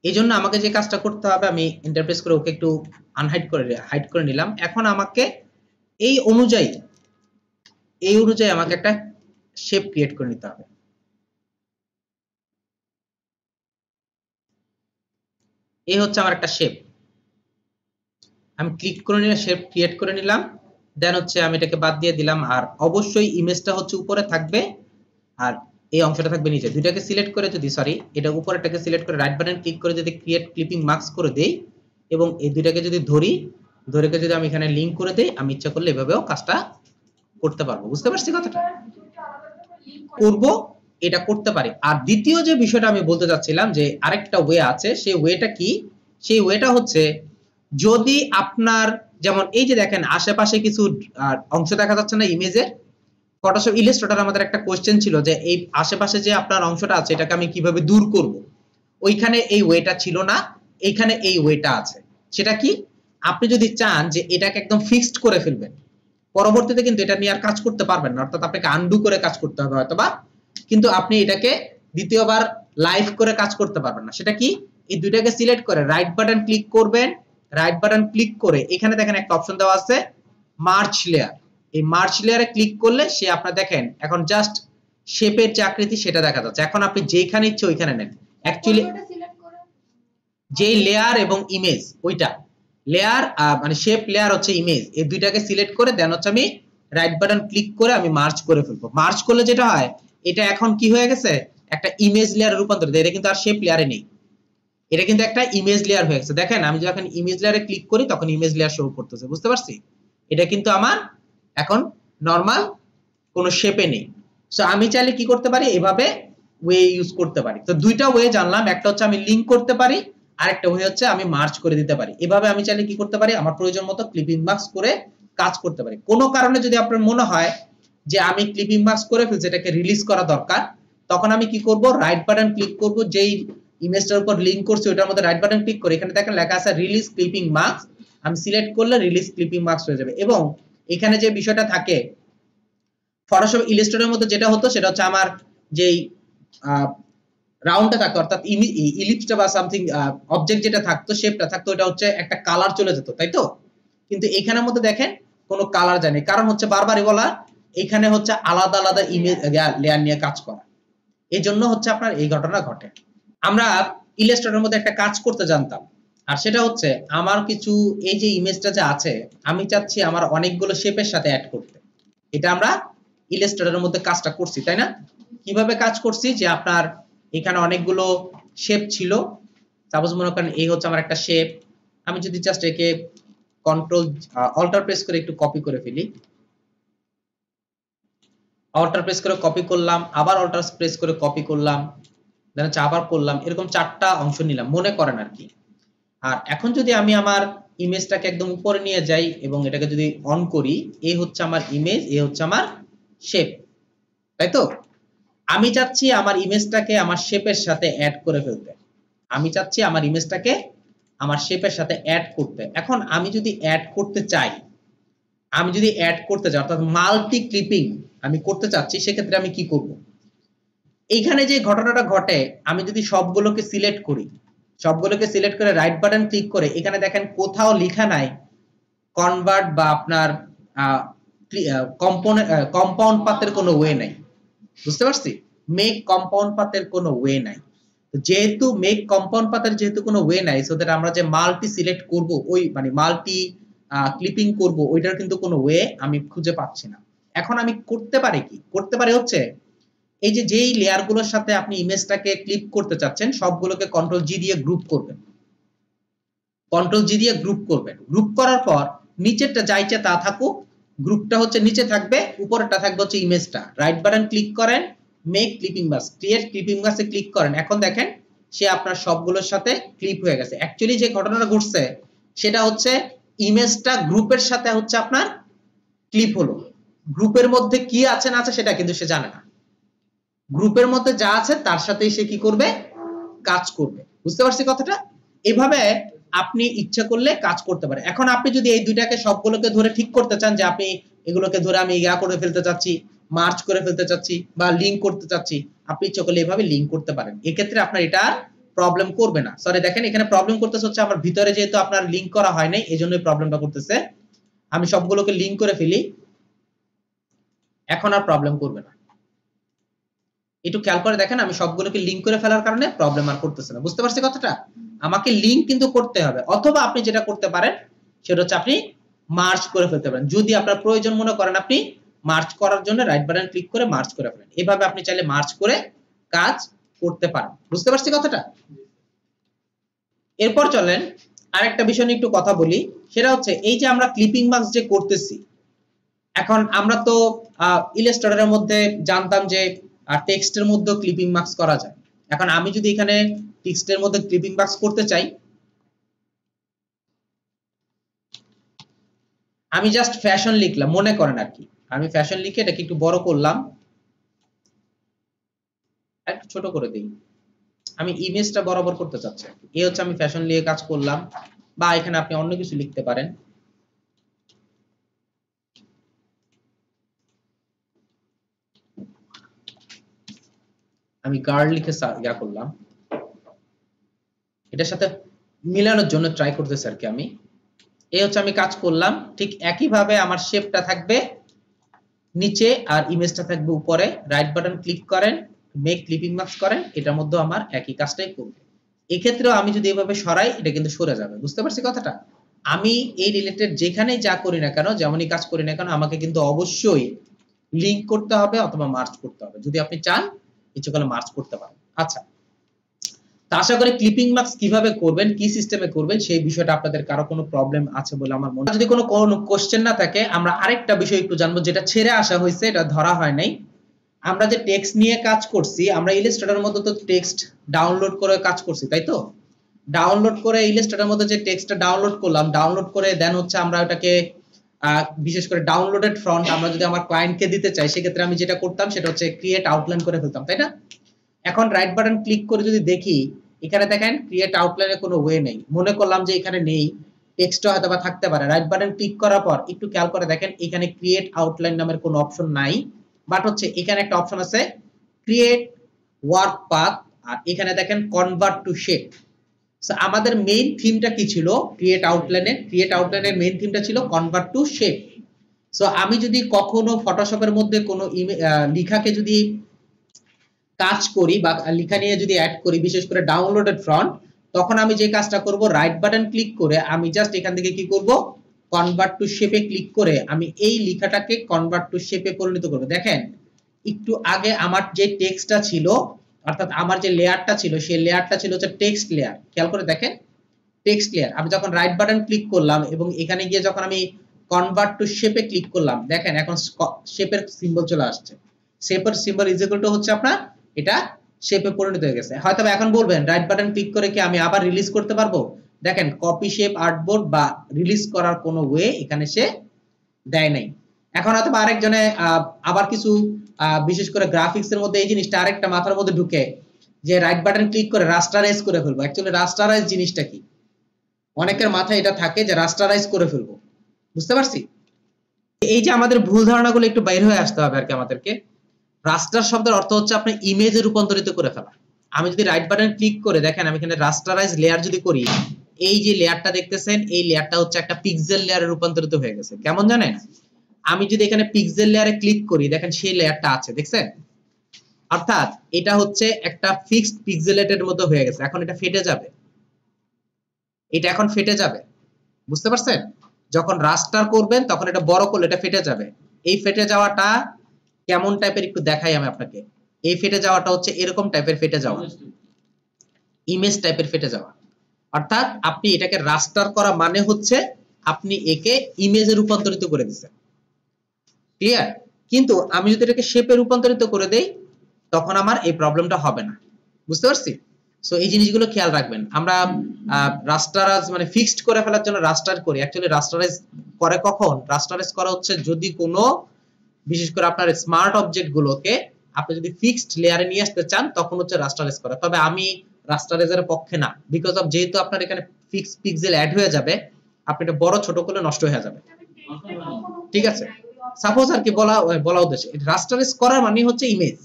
এই জন্য আমাকে যে কাজটা করতে হবে, আমি ইন্টারপ্রেস করে ওকে একটু হাইড করে নিলাম। এখন আমাকে এই অনুযায়ী আমাকে একটা শেপ ক্রিয়েট করে নিতে হবে। এই হচ্ছে আমার একটা শেপ, আমি ক্লিক করে নিয়ে শেপ ক্রিয়েট করে নিলাম। দেন হচ্ছে আমি এটাকে বাদ দিয়ে দিলাম। আর অবশ্যই ইমেজটা হচ্ছে উপরে থাকবে আর এই অংশটা থাকবে নিচে। দুইটাকে সিলেক্ট করে যদি এটা উপরেরটাকে সিলেক্ট করে রাইট বাটন ক্লিক করে যদি ক্রিয়েট ক্লিপিং মার্কস করে দেই এবং এই দুইটাকে যদি ধরে যদি আমি এখানে লিংক করে দেই, আমি ইচ্ছা করলে এভাবেও কাজটা করতে পারবো। বুঝতে পারছি কথাটা? করব, এটা করতে পারি। আর দ্বিতীয় যে বিষয়টা আমি বলতে চাচ্ছিলাম যে আরেকটা ওয়ে আছে, সেই ওয়েটা কি? সেই ওয়েটা হচ্ছে যদি আপনার যেমন এই যে দেখেন আশেপাশে কিছু অংশ দেখা যাচ্ছে না ইমেজের, ফটোশপ ইলাস্ট্রেটর আমাদের একটা কোশ্চেন ছিল যে এই আশেপাশে যে আপনার অংশটা আছে এটাকে আমি কিভাবে দূর করব। ওইখানে এই ওয়েটা ছিল না, এইখানে এই ওয়েটা আছে। সেটা কি? আপনি যদি চান যে এটাকে একদম ফিক্সড করে ফেলবেন, পরবর্তীতে কিন্তু এটা নিয়ে আর কাজ করতে পারবেন না, অর্থাৎ আপনাকে আনডু করে কাজ করতে হবে হয়তোবা, কিন্তু আপনি এটাকে দ্বিতীয়বার লাইভ করে কাজ করতে পারবেন না। সেটা কি? এই দুইটাকে সিলেক্ট করে রাইট বাটন ক্লিক করবেন, রাইট বাটন ক্লিক করে এখানে দেখেন একটা অপশন দেওয়া আছে মার্চ লেয়ার। এই মার্চ লেয়ারে ক্লিক করলে সে আপনার দেখেন এখন জাস্ট শেপের যে আকৃতি সেটা দেখা যাচ্ছে। এখন আপনি যেখানে ইচ্ছে ওইখানে নেন। অ্যাকচুয়ালি যেই লেয়ার এবং ইমেজ, ওইটা লেয়ার মানে শেপ লেয়ার হচ্ছে ইমেজ, এই দুইটাকে সিলেক্ট করে দেন হচ্ছে আমি রাইট বাটন ক্লিক করে আমি মার্জ করে ফেলবো। মার্জ করলে যেটা হয়, এটা এখন কি হয়ে গেছে, একটা ইমেজ লেয়ারে রূপান্তরিত। এটা কিন্তু আর শেপ লেয়ারে নেই, এটা কিন্তু একটা ইমেজ লেয়ার হয়ে গেছে। দেখেন আমি যখন ইমেজ লেয়ারে ক্লিক করি তখন ইমেজ লেয়ার শো করতেছে। বুঝতে পারছি? এটা কিন্তু আমার এখন নরমাল কোনো শেপে নেই। সো আমি চাইলে কি করতে পারি, এভাবে ওয়ে ইউজ করতে পারি। তো দুইটা ওয়ে জানলাম, একটা হচ্ছে আমি লিংক করতে পারি, আরেকটা ওয়ে হচ্ছে আমি মার্জ করে দিতে পারি। এভাবে আমি চাইলে কি করতে পারি, আমার প্রয়োজন মতো ক্লিপিং মার্কস করে কাজ করতে পারি। কোনো কারণে যদি আপনার মনে হয় যে আমি ক্লিপিং মার্কস করে ফেলছি, এটাকে রিলিজ করা দরকার, তখন আমি কি করব, রাইট বাটন ক্লিক করব, যেই ইমেজটার উপর লিংক করছি ওটার মধ্যে রাইট বাটন ক্লিক করে এখানে দেখেন লেখা আছে রিলিজ ক্লিপিং মার্কস, আমি সিলেক্ট করলে রিলিজ ক্লিপিং মার্কস হয়ে যাবে। এবং এখানে যে বিষয়টা থাকে ফটোশপ ইলাস্ট্রেটরের মধ্যে যেটা হতো সেটা হচ্ছে আমার যেই রাউন্ডটা থাকতো, অর্থাৎ ইলিপসটা বা সামথিং অবজেক্ট যেটা থাকতো, শেপটা থাকতো, এটা হচ্ছে একটা কালার চলে যেত, তাই তো? কিন্তু এখানের মধ্যে দেখেন কোনো কালার যায় না, কারণ হচ্ছে বারবারই বলা এখানে হচ্ছে আলাদা আলাদা ইমেজ লেয়ার নিয়ে কাজ করা, এই জন্য হচ্ছে আপনার এই ঘটনা ঘটে। আমরা ইলাস্ট্রেটরের মধ্যে একটা কাজ করতে জানতাম, আর সেটা হচ্ছে আমার কিছু এই যে ইমেজটা যে আছে আমি চাচ্ছি আমার অনেকগুলো শেপের সাথে অ্যাড করতে। এটা আমরা ইলাস্ট্রেটরের মধ্যে কাজটা করছি, তাই না? কিভাবে কাজ করছি, যে আপনার এখানে অনেকগুলো শেপ ছিল, সাপোজ মনে করেন এই হচ্ছে আমার একটা শেপ, আমি যদি জাস্ট একে কন্ট্রোল অল্টার প্রেস করে একটু কপি করে ফেলি, অল্টার প্রেস করে কপি করলাম, আবার অল্টার প্রেস করে কপি করলাম, দেন আবার করলাম, এরকম 4টা অংশ নিলাম মনে করেন আর কি। আর এখন যদি আমি আমার ইমেজটাকে একদম উপরে নিয়ে যাই এবং এটাকে যদি অন করি, এই হচ্ছে আমার ইমেজ, এই হচ্ছে আমার শেপ, তাই তো? আমি চাচ্ছি আমার ইমেজটাকে আমার শেপের সাথে অ্যাড করে ফেলতে, আমি চাচ্ছি আমার ইমেজটাকে আমার শেপের সাথে অ্যাড করতে। এখন আমি যদি অ্যাড করতে চাই, অর্থাৎ মাল্টি ক্লিপিং আমি করতে চাচ্ছি, সেক্ষেত্রে আমি কি করব? এইখানে যে ঘটনাটা ঘটে, আমি যদি সবগুলোকে সিলেক্ট করি, সবগুলোকে সিলেক্ট করে রাইট বাটন ক্লিক করে, এখানে দেখেন কোথাও লেখা নাই কনভার্ট বা আপনার কম্পাউন্ড পাথের কোনো ওয়ে নাই, বুঝতে পারছি? মেক কম্পাউন্ড পাথের কোনো ওয়ে নাই। যেহেতু মেক কম্পাউন্ড পাথের যেহেতু কোনো ওয়ে নাই, সো দ্যাট আমরা যে মাল্টি সিলেক্ট করব, ওই মানে মাল্টি ক্লিপিং করব, ওইটার কিন্তু কোনো ওয়ে আমি খুঁজে পাচ্ছি না। এখন আমি করতে পারি কি? করতে পারি হচ্ছে এই যে যেই লেয়ারগুলোর সাথে আপনি ইমেজটাকে ক্লিপ করতে চাচ্ছেন, সবগুলোকে কন্ট্রোল জি দিয়ে গ্রুপ করবেন, কন্ট্রোল জি দিয়ে গ্রুপ করবেন। গ্রুপ করার পর নিচেরটা যাইছে তা থাকুক, গ্রুপটা হচ্ছে নিচে থাকবে, উপরেরটা থাকবে হচ্ছে ইমেজটা। রাইট বাটন ক্লিক করেন, make clipping mask, create clipping মাস্কে ক্লিক করেন। এখন দেখেন সে আপনার সবগুলোর সাথে ক্লিপ হয়ে গেছে। অ্যাকচুয়ালি যে ঘটনাটা ঘটছে সেটা হচ্ছে ইমেজটা গ্রুপের সাথে হচ্ছে আপনার ক্লিপ হলো, গ্রুপের মধ্যে কি আছে না আছে সেটা কিন্তু সে জানে না, গ্রুপের মধ্যে যা আছে তার সাথেই সে কি করবে? কাজ করবে। বুঝতে পারছি কথাটা? এভাবে আপনি ইচ্ছা করলে কাজ করতে পারে। এখন আপনি যদি এই দুইটাকে সবগুলোকে ধরে ঠিক করতে চান, যে আপনি এগুলোকে ধরে আমি ইয়া করে ফেলতে চাচ্ছি, মার্জ করে ফেলতে চাচ্ছি বা লিংক করতে চাচ্ছি, আপনি ইচ্ছা করলে এভাবে লিংক করতে পারেন। এক্ষেত্রে আপনার এটা প্রবলেম করবে না। সরি, দেখেন এখানে প্রবলেম করতেছে হচ্ছে আমার ভিতরে যেহেতু আপনার লিংক করা হয় নাই, এজন্যই প্রবলেমটা করতেছে। আমি সবগুলোকে লিংক করে ফেলি, এখন আর প্রবলেম করবে না। একটু খেয়াল করে দেখেন, আমি সবগুলোকে লিংক করে ফেলার কারণে প্রবলেম আর করতেছে না। বুঝতে পারছি কথাটা? আমাকে লিংক কিন্তু করতে হবে, অথবা আপনি যেটা করতে পারেন সেটা হচ্ছে আপনি মার্জ করে ফেলতে পারেন। যদি আপনার প্রয়োজন মনে করেন, আপনি মার্জ করার জন্য রাইট বাটন ক্লিক করে মার্জ করে ফেলেন। এভাবে আপনি চাইলে মার্জ করে কাজ করতে পারেন। বুঝতে পারছি কথাটা? এরপর চলেন আরেকটা বিষয় নিয়ে একটু কথা বলি, সেটা হচ্ছে এই যে আমরা ক্লিপিং মার্কস যে করতেছি, এখন আমরা তো ইলাস্ট্রেটরের মধ্যে জানতাম যে টেক্সটের মধ্যে ক্লিপিং মার্কস করা যায়। এখন আমি যদি এখানে টেক্সটের মধ্যে ক্লিপিং মার্কস করতে চাই, আমি জাস্ট ফ্যাশন লিখলাম মনে করেন আর কি, আমি ফ্যাশন লিখে এটাকে একটু বড় করলাম, একটু ছোট করে দিই, আমি ইমেজটা বরাবর করতে চাচ্ছি। এই হচ্ছে আমি ফ্যাশন লিখে কাজ করলাম, বা এখানে আপনি অন্য কিছু লিখতে পারেন। আমি গার্ল লিখে ইয়া করলাম, এটার সাথে মিলানোর জন্য ট্রাই করতেছি আর কি আমি। এই হচ্ছে আমি কাজ করলাম, ঠিক একইভাবে আমার শেপটা থাকবে নিচে আর ইমেজটা থাকবে উপরে। রাইট বাটন ক্লিক করেন, মেক ক্লিপিং মার্কস করেন, এটার মধ্যে আমার একই কাজটাই করবে। এক্ষেত্রেও আমি যদি এভাবে সরাই, এটা কিন্তু সরে যাবে। বুঝতে পারছি কথাটা? আমি এই রিলেটেড যেখানেই যা করি না কেন, যেমনই কাজ করি না কেন, আমাকে কিন্তু অবশ্যই লিংক করতে হবে অথবা মার্জ করতে হবে। যদি আপনি চান ইচ্ছে করলে মার্জ করতে পারেন। আচ্ছা, তা আশা করি ক্লিপিং মার্কস কিভাবে করবেন, কি সিস্টেমে করবেন, সেই বিষয়টা আপনাদের কারো কোনো প্রবলেম আছে বলে আমার মনে হয়। যদি কোনো কোশ্চেন না থাকে, আমরা আরেকটা বিষয় একটু জানবো, যেটা ছেড়ে আসা হয়েছে, এটা ধরা হয় নাই। আমরা যে টেক্সট নিয়ে কাজ করছি, আমরা ইলাস্ট্রেটরের মধ্যে তো টেক্সট ডাউনলোড করে কাজ করছি, তাই তো? ডাউনলোড করে ইলাস্ট্রেটরের মধ্যে যে টেক্সটটা ডাউনলোড করলাম, ডাউনলোড করে দেন হচ্ছে আমরা ওটাকে বিশেষ করে ডাউনলোডেড ফন্ট আমরা যদি আমার ক্লায়েন্টকে দিতে চাই, সেক্ষেত্রে আমি যেটা করতাম সেটা হচ্ছে ক্রিয়েট আউটলাইন করে ফেলতাম, তাই না? এখন রাইট বাটন ক্লিক করে যদি দেখি, এখানে দেখেন ক্রিয়েট আউটলাইনে কোনো ওয়ে নেই। মনে করলাম যে এখানে নেই, টেক্সটও হয়তো বা থাকতে পারে। রাইট বাটন ক্লিক করার পর একটু খেয়াল করে দেখেন, এখানে ক্রিয়েট আউটলাইন নামের কোনো অপশন নাই। বাট হচ্ছে এখানে একটা অপশন আছে ক্রিয়েট ওয়ার্ক পাথ, আর এখানে দেখেন কনভার্ট টু শেপ। সো আমাদের মেইন থিমটা কি ছিল ক্রিয়েট আউটলাইনের মেইন থিমটা ছিল কনভার্ট টু শেপ। সো আমি যদি কখনো ফটোশপের মধ্যে কোনো লেখাকে যদি কাজ করি বা লেখা নিয়ে যদি অ্যাড করি, বিশেষ করে ডাউনলোডেড ফন্ট, তখন আমি যে কাজটা করব রাইট বাটন ক্লিক করে আমি জাস্ট এখান থেকে কি করব কনভার্ট টু শেপে ক্লিক করে আমি এই লেখাটাকে কনভার্ট টু শেপে পরিণত করব। দেখেন একটু আগে আমার যে টেক্সটটা ছিল, অর্থাৎ আমার যে লেয়ারটা ছিল সেই লেয়ারটা ছিল হচ্ছে টেক্সট লেয়ার। খেয়াল করে দেখেন টেক্সট লেয়ার। আমি যখন রাইট বাটন ক্লিক করলাম এবং এখানে গিয়ে যখন আমি কনভার্ট টু শেপে ক্লিক করলাম, দেখেন এখন শেপের সিম্বল চলে আসছে। শেপের সিম্বল ইজ ইকুয়াল টু হচ্ছে আপনার এটা শেপে পরিণত হয়ে গেছে। হয়তো এখন বলবেন রাইট বাটন ক্লিক করে কি আমি আবার রিলিজ করতে পারবো? দেখেন কপি শেপ আর্টবোর্ড বা রিলিজ করার কোনো ওয়ে এখানে সে দেয় নাই। এখন হয়তো আরেকজনে আবার কিছু বিশেষ করে গ্রাফিক্স এর মধ্যে এই জিনিসটা আরেকটা মাথার মধ্যে ঢুকে যে রাইট বাটন ক্লিক করে রাস্টারাইজ করে ফেলবো। অ্যাকচুয়ালি রাস্টারাইজ জিনিসটা কি? অনেকের মাথায় এটা থাকে যে রাস্টারাইজ করে ফেলবো। বুঝতে পারছি? এই যে আমাদের ভুল ধারণাগুলো একটু বাইরে হয়ে আসতে হবে আর কি আমাদেরকে। রাস্টার শব্দের অর্থ হচ্ছে আপনি ইমেজে রূপান্তরিত করে ফেলা। আমি যদি রাইট বাটন ক্লিক করে দেখেন আমি এখানে রাস্টারাইজ লেয়ার যদি করি, এই যে লেয়ারটা দেখতেছেন এই লেয়ারটা হচ্ছে একটা পিক্সেল লেয়ারে রূপান্তরিত হয়ে গেছে। কেমন জানেন? আমি যদি এখানে পিক্সেল লেয়ারে ক্লিক করি দেখেন সেই লেয়ারটা আছে, দেখছেন? অর্থাৎ এটা হচ্ছে একটা ফিক্সড পিক্সেলেটের মতো হয়ে গেছে। এখন এটা ফেটে যাবে, এটা এখন ফেটে যাবে। বুঝতে পারছেন? যখন রাস্টার করবেন তখন এটা বড় করলে এটা ফেটে যাবে। এই ফেটে যাওয়াটা কেমন টাইপের একটু দেখাই আমি আপনাকে। এই ফেটে যাওয়াটা হচ্ছে এরকম টাইপের ফেটে যাওয়া, ইমেজ টাইপের ফেটে যাওয়া। অর্থাৎ আপনি এটাকে রাস্টার করা মানে হচ্ছে আপনি একে ইমেজে রূপান্তরিত করে দিচ্ছেন। ক্লিয়ার? কিন্তু আমি যদি এটাকে শেপে রূপান্তরিত করে দেই তখন আমার এই প্রবলেমটা হবে না। বুঝতে পারছি? সো এই জিনিসগুলো খেয়াল রাখবেন। আমরা রাস্টারাইজ মানে ফিক্সড করে ফেলার জন্য রাস্টার করি। অ্যাকচুয়ালি রাস্টারাইজ করে কখন? রাস্টারাইজ করা হচ্ছে যদি কোনো বিশেষ করে আপনার স্মার্ট অবজেক্ট গুলোকে আপনি যদি ফিক্সড লেয়ারে নিয়ে আসতে চান তখন হচ্ছে রাস্টারাইজ করা। তবে আমি রাস্টারাইজের পক্ষে না, বিকজ অফ যেহেতু আপনার এখানে ফিক্সড পিক্সেল অ্যাড হয়ে যাবে, আপনি এটা বড় ছোট করলে নষ্ট হয়ে যাবে। ঠিক আছে? সাপোজ আর কি বলা উদ্দেশ্য রাস্টারাইজ করার মানে হচ্ছে ইমেজ।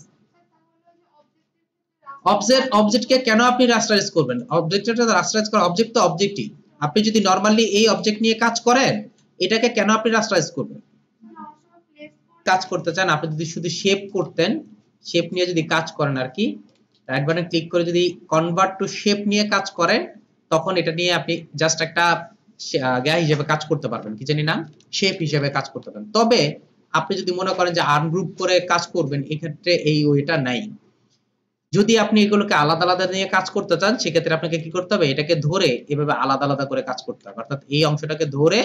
অবজেক্টকে কেন আপনি রাস্টারাইজ করবেন? অবজেক্টটা রাস্টারাইজ করা, অবজেক্ট তো অবজেক্টই। আপনি যদি নরমালি এই অবজেক্ট নিয়ে কাজ করেন এটাকে কেন আপনি রাস্টারাইজ করবেন? কাজ করতে চান, আপনি যদি শুধু শেপ করতেন, শেপ নিয়ে যদি কাজ করেন আর কি, রাইট বাটন ক্লিক করে যদি কনভার্ট টু শেপ নিয়ে কাজ করেন তখন এটা নিয়ে আপনি জাস্ট একটা হিসেবে কাজ করতে পারবেন, কি জানি নাম, শেপ হিসেবে কাজ করতে পারবেন। তবে আপনি যদি মনে করেন যে আনগ্রুপ করে কাজ করবেন, এক্ষেত্রে এই ওইটা নাই। যদি আপনি এগুলোকে আলাদা আলাদা নিয়ে কাজ করতে চান সেক্ষেত্রে আপনাকে কি করতে হবে? এটাকে ধরে এভাবে আলাদা আলাদা করে কাজ করতে হবে। অর্থাৎ এই অংশটাকে ধরে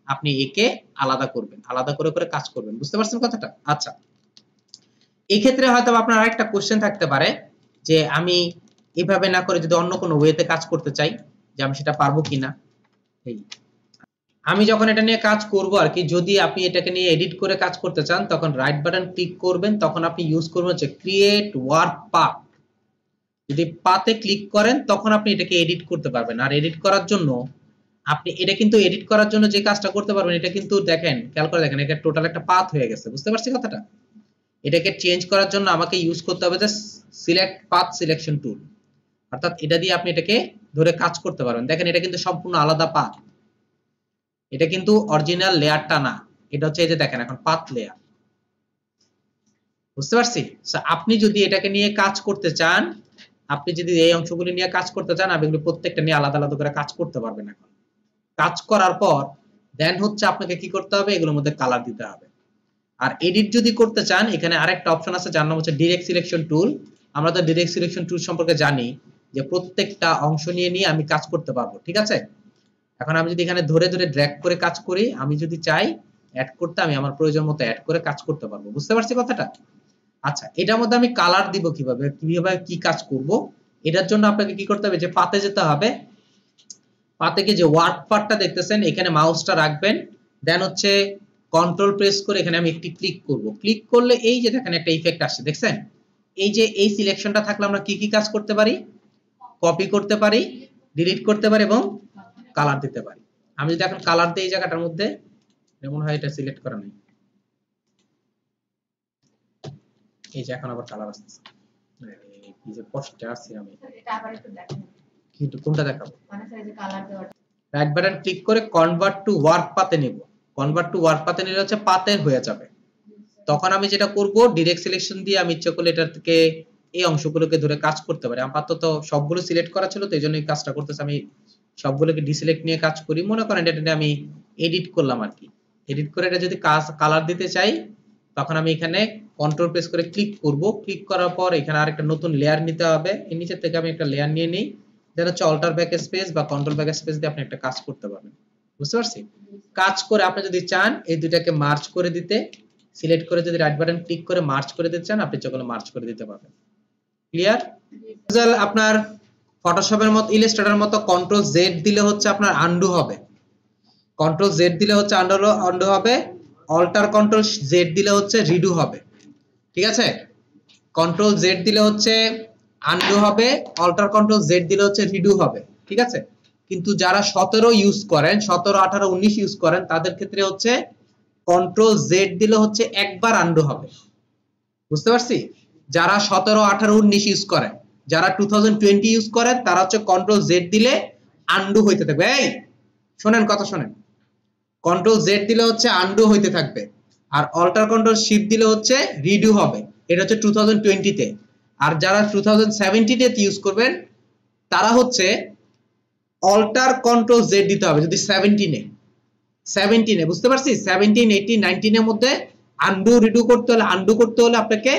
আপনি একে আলাদা করবেন, আলাদা করে করে কাজ করবেন। বুঝতে পারছেন কথাটা? আচ্ছা, এই ক্ষেত্রে হয়তো আপনার আরেকটা কোশ্চেন থাকতে পারে যে আমি এভাবে না করে যদি অন্য কোনো ওয়েতে কাজ করতে চাই যে আমি সেটা পারবো কিনা। এই আমি যখন এটা নিয়ে কাজ করব আর কি, যদি আপনি এটাকে নিয়ে এডিট করে কাজ করতে চান তখন রাইট বাটন ক্লিক করবেন, তখন আপনি ইউজ করবেন হচ্ছে ক্রিয়েট ওয়ার্ক পাথ। যদি পাতে ক্লিক করেন তখন আপনি এটাকে এডিট করতে পারবেন। আর এডিট করার জন্য আপনি এটা কিন্তু এডিট করার জন্য যে কাজটা করতে পারবেন এটা কিন্তু দেখেন, খেয়াল করে দেখেন, এটা টোটাল একটা পাথ হয়ে গেছে। বুঝতে পারছি কথাটা? এটাকে চেঞ্জ করার জন্য আমাকে ইউজ করতে হবে যে সিলেক্ট পাথ সিলেকশন টুল। অর্থাৎ এটা দিয়ে আপনি এটাকে ধরে কাজ করতে পারবেন। দেখেন এটা কিন্তু সম্পূর্ণ আলাদা পাথ, এটা কিন্তু অরিজিনাল লেয়ারটা না, এটা হচ্ছে এই যে দেখেন এখন পাথ লেয়ার। বুঝতে পারছি? আপনি যদি এটাকে নিয়ে কাজ করতে চান, আপনি যদি এই অংশগুলি নিয়ে কাজ করতে চান, আপনি এগুলো প্রত্যেকটা নিয়ে আলাদা আলাদা করে কাজ করতে পারবেন। এখন কাজ করার পর দেন হচ্ছে আপনাকে কি করতে হবে? এগুলোর মধ্যে কালার দিতে হবে। আর এডিট যদি করতে চান এখানে আরেকটা অপশন আছে যার নাম হচ্ছে ডাইরেক্ট সিলেকশন টুল। আমরা তো ডাইরেক্ট সিলেকশন টুল সম্পর্কে জানি যে প্রত্যেকটা অংশ নিয়ে নিয়ে আমি কাজ করতে পারবো। ঠিক আছে? এখন আমি যদি এখানে ধরে ধরে ড্র্যাগ করে কাজ করি, আমি যদি চাই অ্যাড করতে আমি আমার প্রয়োজন মতো অ্যাড করে কাজ করতে পারবো। বুঝতে পারছি কথাটা? আচ্ছা, এটার মধ্যে আমি কালার দিব কিভাবে, কিভাবে কি কাজ করব? এটার জন্য আপনাকে কি করতে হবে? যে পাতে যেতে হবে। পাতে গিয়ে যে ওয়ার্ক পার্টটা দেখতেছেন এখানে মাউসটা রাখবেন, দেন হচ্ছে কন্ট্রোল প্রেস করে এখানে আমি একটি ক্লিক করব। ক্লিক করলে এই যে দেখেন একটা ইফেক্ট আসছে, দেখছেন? এই যে এই সিলেকশনটা থাকলে আমরা কি কি কাজ করতে পারি? কপি করতে পারি, ডিলিট করতে পারি এবং কালার দিতে পারি। আমি যদি এখন কালার দিই এই জায়গাটার মধ্যে, যেমন হয় এটা সিলেক্ট করা নেই, এই যে এখন আবার কালার আসতেছে, এই যে পোস্টে আছে আমি এটা আবার একটু দেখেন, কিন্তু কোনটা দেখাবো? মানে স্যার এই যে কালার দেওয়ার রাইট বাটন ক্লিক করে কনভার্ট টু ওয়ার্ক পাতে নিব। কনভার্ট টু ওয়ার্ক পাতে নিলে হচ্ছে পাতে হয়ে যাবে। তখন আমি যেটা করব, ডিরেক্ট সিলেকশন দিয়ে আমি ইচ্ছা করলে এটা থেকে এই অংশগুলোকে ধরে কাজ করতে পারি। আপাতত সবগুলো সিলেক্ট করা ছিল তো এইজন্য এই কাজটা করতেছি। আমি সবগুলোকে ডিসিলেক্ট নিয়ে কাজ করি। মনে করেন এটা আমি এডিট করলাম আর কি। এডিট করে এটা যদি কালার দিতে চাই, তখন আমি এখানে কন্ট্রোল প্রেস করে ক্লিক করব। ক্লিক করার পর এখানে আরেকটা নতুন লেয়ার নিতে হবে। এর নিচে থেকে আমি একটা লেয়ার নিয়ে নিই, যেটা হচ্ছে অল্টার ব্যাক স্পেস বা কন্ট্রোল ব্যাক স্পেস দিয়ে আপনি একটা কাজ করতে পারবেন। বুঝতে পারছি? কাজ করে আপনি যদি চান এই দুটাকে মার্জ করে দিতে, সিলেক্ট করে যদি রাইট বাটন ক্লিক করে মার্জ করে দিতে চান, আপনি যেকোনো মার্জ করে দিতে পারবেন। ক্লিয়ার? আপনার ফটোশপের মতো, ইলাস্ট্রেটরের মতো কন্ট্রোল জেড দিলে হচ্ছে আপনার আনডু হবে। কন্ট্রোল জেড দিলে হচ্ছে আনডু হবে, অল্টার কন্ট্রোল জেড দিলে হচ্ছে রিডু হবে। ঠিক আছে? কন্ট্রোল জেড দিলে হচ্ছে আনডু হবে, অল্টার কন্ট্রোল জেড দিলে হচ্ছে রিডু হবে। ঠিক আছে? কিন্তু যারা 17 ইউজ করেন, 17, 18, 19 ইউজ করেন, তাদের ক্ষেত্রে হচ্ছে কন্ট্রোল জেড দিলে হচ্ছে একবার আনডু হবে। বুঝতে পারছি? যারা 17, 18, 19 ইউজ করেন, যারা 2020 ইউজ করেন, তারা হচ্ছে কন্ট্রোল জেড দিলে আনডু হইতে থাকবে। এই শুনেন, কথা শুনেন। কন্ট্রোল জেড দিলে হচ্ছে আনডু হইতে থাকবে, আর অল্টার কন্ট্রোল শিফট দিলে হচ্ছে রিডু হবে। এটা হচ্ছে 2020 তে। আর যারা 2070 তে ইউজ করবেন, তারা হচ্ছে অল্টার কন্ট্রোল জেড দিতে হবে। যদি 17 এ বুঝতে পারছি, 17, 18, 19 এর মধ্যে আনডু রিডু করতে হলে আপনাকে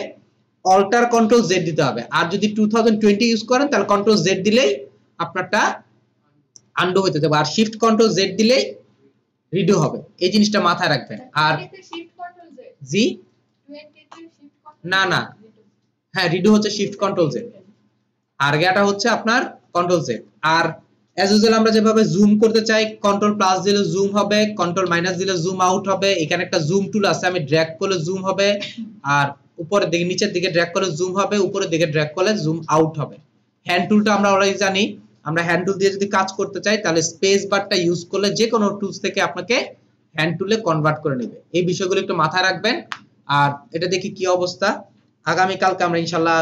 অল্টার কন্ট্রোল জেড দিতে হবে। আর যদি 2020 ইউজ করেন, তাহলে কন্ট্রোল জেড দিলেই আপনারটা আনডু হইতে যাবে, আর শিফট কন্ট্রোল জেড দিলেই রিডু হবে। এই জিনিসটা মাথায় রাখবেন। আর শিফট কন্ট্রোল জেড, জি 20 তে শিফট কন্ট্রোল না না, হ্যাঁ রিডু হচ্ছে শিফট কন্ট্রোল জেড, আর এটা হচ্ছে আপনার কন্ট্রোল জেড। আর অ্যাজ ইউজুয়াল আমরা যেভাবে জুম করতে চাই, কন্ট্রোল প্লাস দিলে জুম হবে, কন্ট্রোল মাইনাস দিলে জুম আউট হবে। এখানে একটা জুম টুল আছে, আমি ড্র্যাগ করলে জুম হবে, আর উপরের দিকে নিচের দিকে ড্র্যাগ করলে জুম হবে, উপরের দিকে ড্র্যাগ করলে জুম আউট হবে। হ্যান্ড টুলটা আমরা অলরেডি জানি। আমরা হ্যান্ড টুল দিয়ে যদি কাজ করতে চাই, তাহলে স্পেস বারটা ইউজ করলে যে কোনো টুলস থেকে আপনাকে হ্যান্ড টুলে কনভার্ট করে নেবে। এই বিষয়গুলো একটু মাথায় রাখবেন। আর এটা দেখি কি অবস্থা। আগামী কালকে আমরা ইনশাআল্লাহ